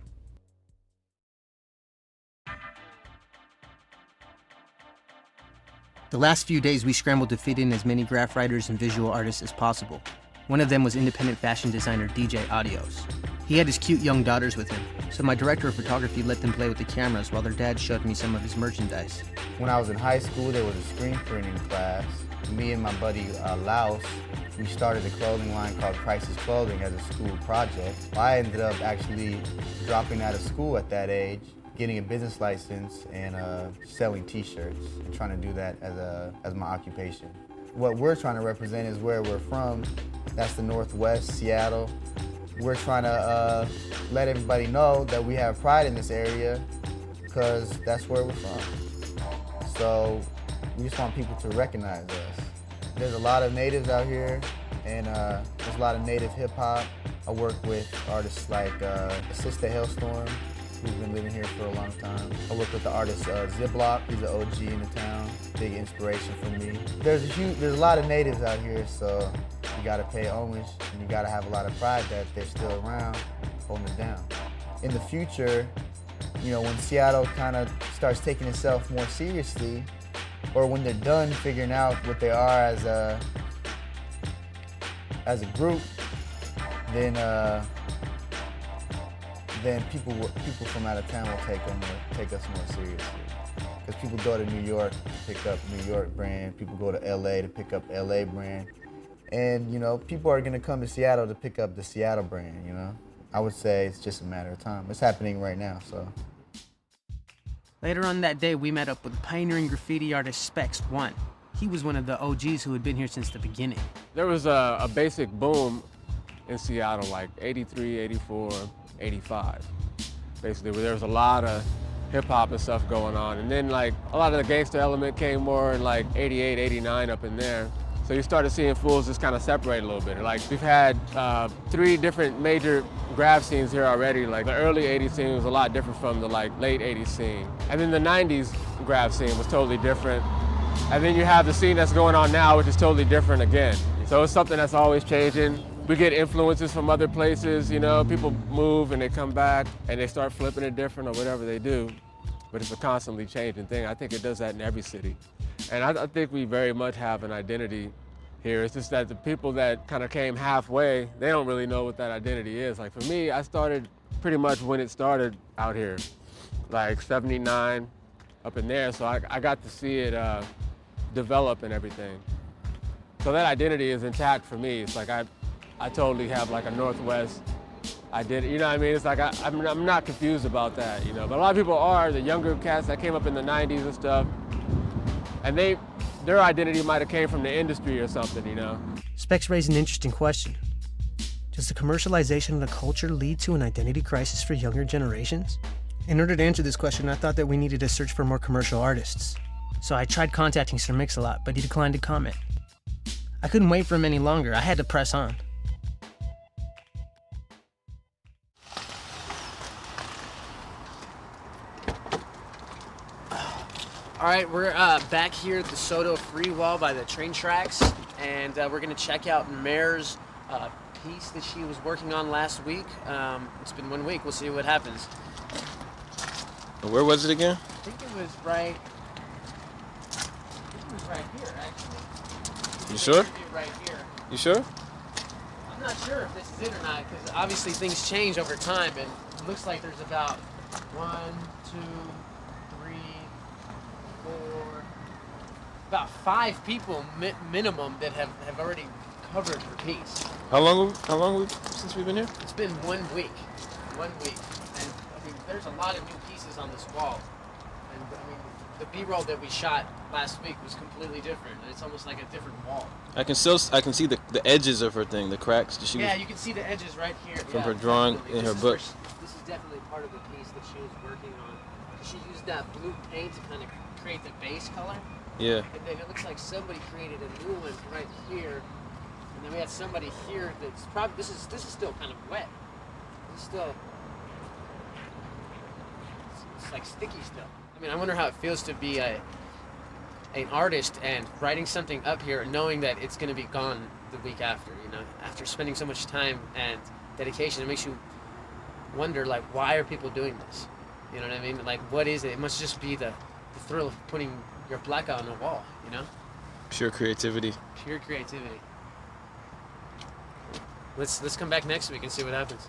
S1: The last few days, we scrambled to fit in as many graph writers and visual artists as possible. One of them was independent fashion designer DJ Adios. He had his cute young daughters with him, so my director of photography let them play with the cameras while their dad showed me some of his merchandise.
S12: When I was in high school, there was a screen printing class. Me and my buddy Laos, we started a clothing line called Crisis Clothing as a school project. I ended up actually dropping out of school at that age, getting a business license and selling t-shirts and trying to do that as my occupation. What we're trying to represent is where we're from. That's the Northwest, Seattle. We're trying to let everybody know that we have pride in this area because that's where we're from. So we just want people to recognize us. There's a lot of natives out here, and there's a lot of native hip hop. I work with artists like Sister Hailstorm, who's been living here for a long time. I work with the artist Ziploc, he's an OG in the town, big inspiration for me. There's a lot of natives out here, so you gotta pay homage, and you gotta have a lot of pride that they're still around, holding it down. In the future, you know, when Seattle kind of starts taking itself more seriously, or when they're done figuring out what they are as a group, then people from out of town will take us more seriously. Because people go to New York to pick up New York brand, people go to LA to pick up LA brand, and you know, people are gonna come to Seattle to pick up the Seattle brand. You know, I would say it's just a matter of time. It's happening right now, so.
S1: Later on that day, we met up with pioneering graffiti artist Stax. He was one of the OGs who had been here since the beginning.
S16: There was a basic boom in Seattle, like 83, 84, 85. Basically, where there was a lot of hip hop and stuff going on. And then like a lot of the gangster element came more in like 88, 89 up in there. So you started seeing fools just kind of separate a little bit. Like we've had 3 different major graph scenes here already. Like the early 80s scene was a lot different from the like late 80s scene. And then the 90s graph scene was totally different. And then you have the scene that's going on now, which is totally different again. So it's something that's always changing. We get influences from other places, you know, people move and they come back and they start flipping it different or whatever they do. But it's a constantly changing thing. I think it does that in every city. And I think we very much have an identity here. It's just that the people that kind of came halfway, they don't really know what that identity is. Like for me, I started pretty much when it started out here, like 79 up in there. So I got to see it develop and everything. So that identity is intact for me. It's like I totally have like a Northwest identity, you know what I mean? It's like I'm not confused about that, you know. But a lot of people are, the younger cats that came up in the 90s and stuff, and their identity might have came from the industry or something, you know.
S1: Stax raised an interesting question. Does the commercialization of the culture lead to an identity crisis for younger generations? In order to answer this question, I thought that we needed to search for more commercial artists. So I tried contacting Sir Mix-a-Lot, but he declined to comment. I couldn't wait for him any longer. I had to press on. All right, we're back here at the Soto Free Wall by the train tracks, and we're gonna check out Mare's piece that she was working on last week. It's been 1 week. We'll see what happens.
S17: Where was it again?
S1: I think it was right here, actually.
S17: You sure?
S1: Right here.
S17: You sure?
S1: I'm not sure if this is it or not, because obviously things change over time, and it looks like there's about 1, 2, 3, 4, about 5 people minimum that have already covered her piece.
S17: How long since we've been here?
S1: It's been 1 week. 1 week, and I mean, there's a lot of new pieces on this wall. And I mean, the B-roll that we shot last week was completely different. It's almost like a different wall.
S17: I can see the edges of her thing, the cracks.
S1: Yeah, you can see the edges right here.
S17: From her drawing in her book.
S1: This is definitely part of the piece that she was working on. She used that blue paint to kind of create the base color.
S17: Yeah.
S1: And then it looks like somebody created a new one right here. And then we had somebody here that's probably, this is still kind of wet. It's still, it's like sticky still. I mean, I wonder how it feels to be an artist and writing something up here knowing that it's going to be gone the week after, you know, after spending so much time and dedication. It makes you wonder, like, why are people doing this? You know what I mean? Like, what is it? It must just be the thrill of putting your blackout on the wall, you know?
S17: Pure creativity.
S1: Pure creativity. Let's come back next week and see what happens.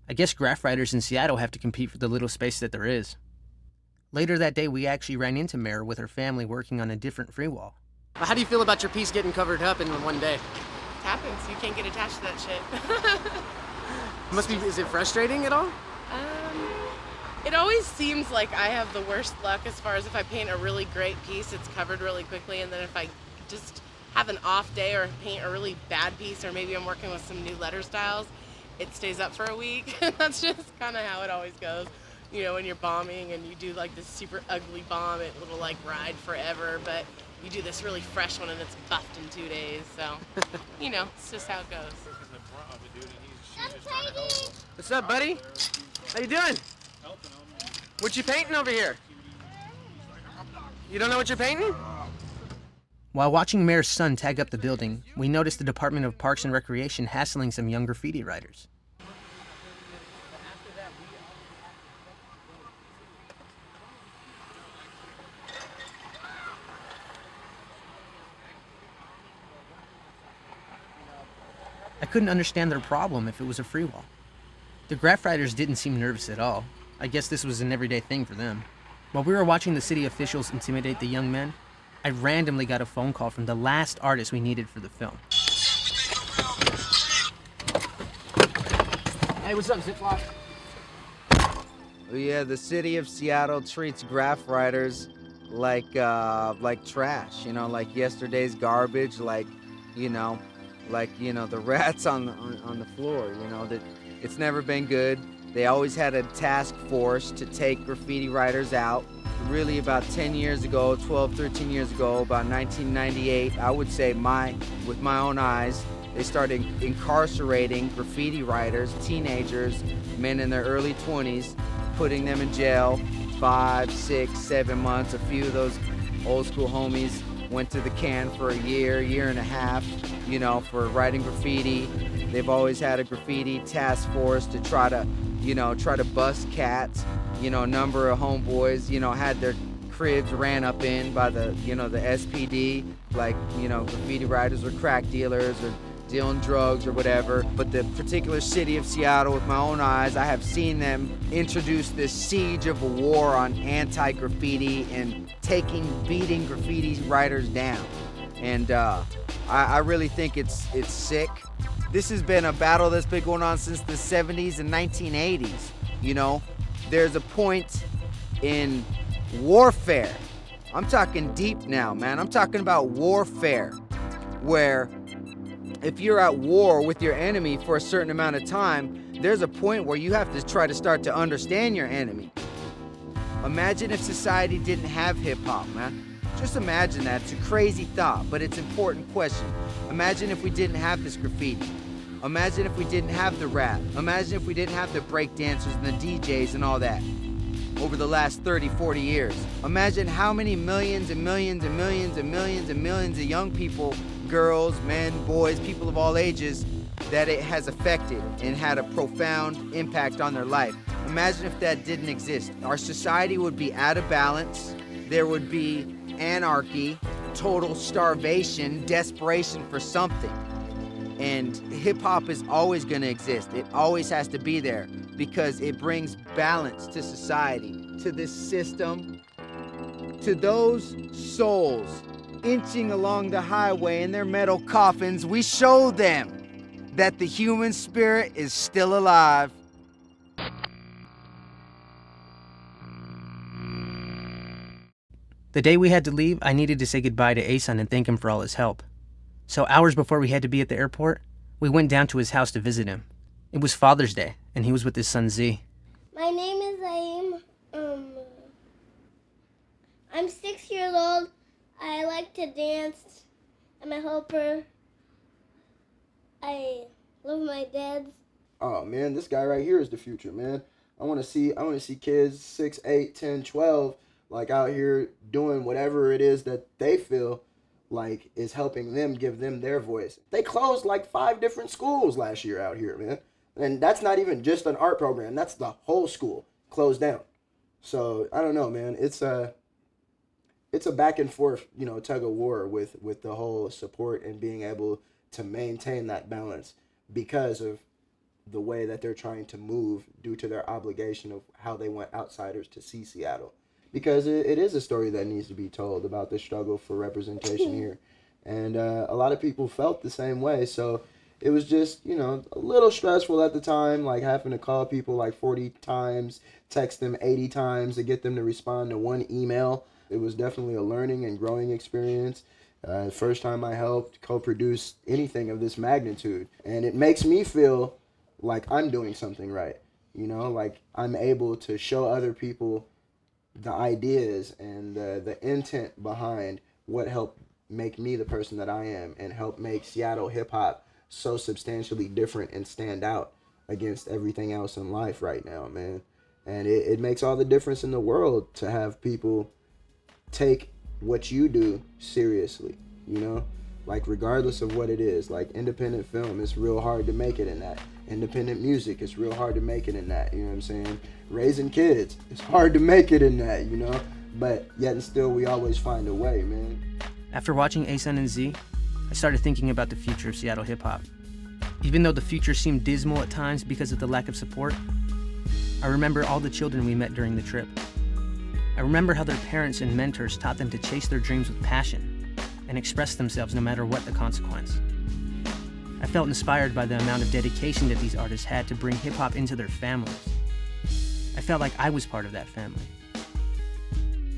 S1: I guess graph writers in Seattle have to compete for the little space that there is. Later that day, we actually ran into Mare with her family working on a different free wall. How do you feel about your piece getting covered up in one day?
S10: It happens. You can't get attached to that shit.
S1: Must be, is it frustrating at all?
S10: It always seems like I have the worst luck as far as if I paint a really great piece, it's covered really quickly, and then if I just have an off day or paint a really bad piece, or maybe I'm working with some new letter styles, it stays up for a week. That's just kind of how it always goes. You know, when you're bombing and you do like this super ugly bomb, it'll like ride forever, but you do this really fresh one and it's buffed in 2 days, so, you know, it's just how it goes.
S1: What's up, buddy? How you doing? What you painting over here? You don't know what you're painting? While watching Mayor's son tag up the building, we noticed the Department of Parks and Recreation hassling some young graffiti writers. I couldn't understand their problem if it was a free wall. The graph writers didn't seem nervous at all. I guess this was an everyday thing for them. While we were watching the city officials intimidate the young men, I randomly got a phone call from the last artist we needed for the film. Hey, what's up, Ziploc?
S5: Yeah, the city of Seattle treats graph writers like trash, you know, like yesterday's garbage, like the rats on the floor, you know, that it's never been good. They always had a task force to take graffiti writers out. Really about 10 years ago, 12, 13 years ago, about 1998, I would say with my own eyes, they started incarcerating graffiti writers, teenagers, men in their early 20s, putting them in jail 5, 6, 7 months. A few of those old school homies went to the can for a year and a half, you know, for writing graffiti. They've always had a graffiti task force to try to bust cats. You know, a number of homeboys, you know, had their cribs ran up in by the SPD, like, you know, graffiti writers or crack dealers or dealing drugs or whatever. But the particular city of Seattle, with my own eyes, I have seen them introduce this siege of a war on anti-graffiti and beating graffiti writers down. And I really think it's sick. This has been a battle that's been going on since the 70s and 1980s, you know. There's a point in warfare. I'm talking deep now, man. I'm talking about warfare, where if you're at war with your enemy for a certain amount of time, there's a point where you have to try to start to understand your enemy. Imagine if society didn't have hip-hop, man. Just imagine that. It's a crazy thought, but it's an important question. Imagine if we didn't have this graffiti. Imagine if we didn't have the rap. Imagine if we didn't have the breakdancers and the DJs and all that over the last 30, 40 years. Imagine how many millions and millions and millions and millions and millions of young people, girls, men, boys, people of all ages, that it has affected and had a profound impact on their life. Imagine if that didn't exist. Our society would be out of balance. There would be anarchy, total starvation, desperation for something. And hip-hop is always going to exist. It always has to be there because it brings balance to society, to this system, to those souls inching along the highway in their metal coffins. We show them that the human spirit is still alive.
S1: The day we had to leave, I needed to say goodbye to Asan and thank him for all his help. So hours before we had to be at the airport, we went down to his house to visit him. It was Father's Day, and he was with his son Z.
S18: My name is Aim. I'm 6 years old. I like to dance. I'm a helper. I love my dad.
S19: Oh man, this guy right here is the future, man. I want to see kids 6, 8, 10, 12 like out here doing whatever it is that they feel like is helping them, give them their voice. They closed like 5 different schools last year out here, man. And that's not even just an art program. That's the whole school closed down. So I don't know, man. It's a back and forth, tug of war with the whole support and being able to maintain that balance because of the way that they're trying to move due to their obligation of how they want outsiders to see Seattle. Because it is a story that needs to be told about the struggle for representation here. And a lot of people felt the same way. So it was just, a little stressful at the time, like having to call people like 40 times, text them 80 times to get them to respond to one email. It was definitely a learning and growing experience. First time I helped co-produce anything of this magnitude. And it makes me feel like I'm doing something right. Like I'm able to show other people the ideas and the intent behind what helped make me the person that I am and help make Seattle hip-hop so substantially different and stand out against everything else in life right now, man. And it makes all the difference in the world to have people take what you do seriously, like regardless of what it is. Like independent film, it's real hard to make it in that. Independent music, it's real hard to make it in that, you know what I'm saying? Raising kids, it's hard to make it in that, but yet and still we always find a way, man.
S1: After watching Asan and Z, I started thinking about the future of Seattle hip-hop. Even though the future seemed dismal at times because of the lack of support, I remember all the children we met during the trip. I remember how their parents and mentors taught them to chase their dreams with passion and express themselves no matter what the consequence. I felt inspired by the amount of dedication that these artists had to bring hip-hop into their families. I felt like I was part of that family.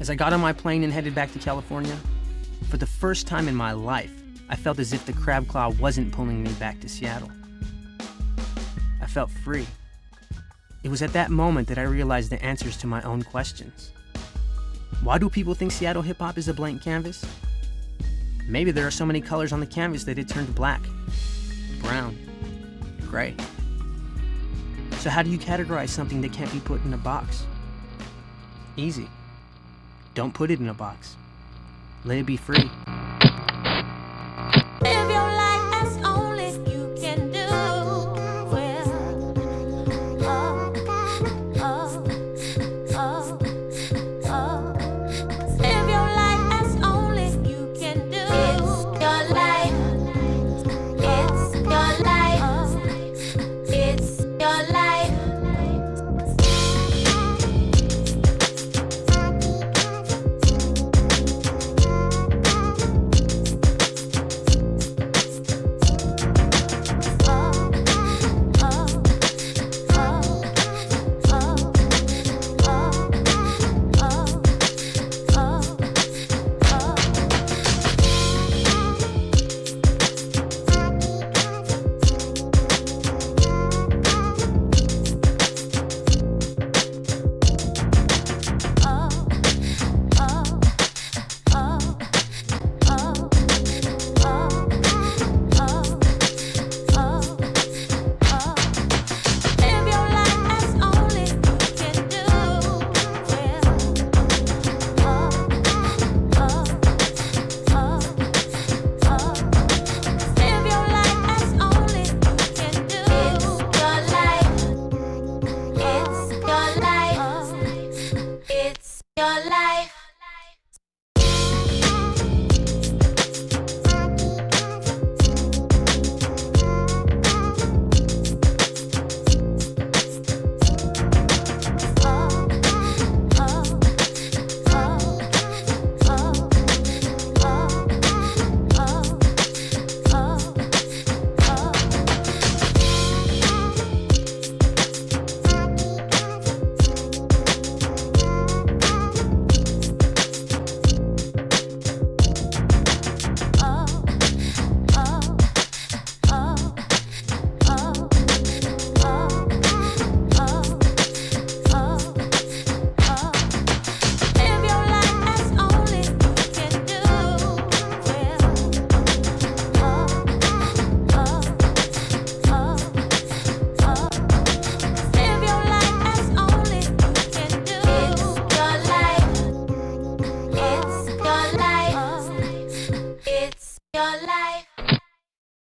S1: As I got on my plane and headed back to California, for the first time in my life, I felt as if the crab claw wasn't pulling me back to Seattle. I felt free. It was at that moment that I realized the answers to my own questions. Why do people think Seattle hip-hop is a blank canvas? Maybe there are so many colors on the canvas that it turned black, brown, gray. So how do you categorize something that can't be put in a box? Easy. Don't put it in a box. Let it be free.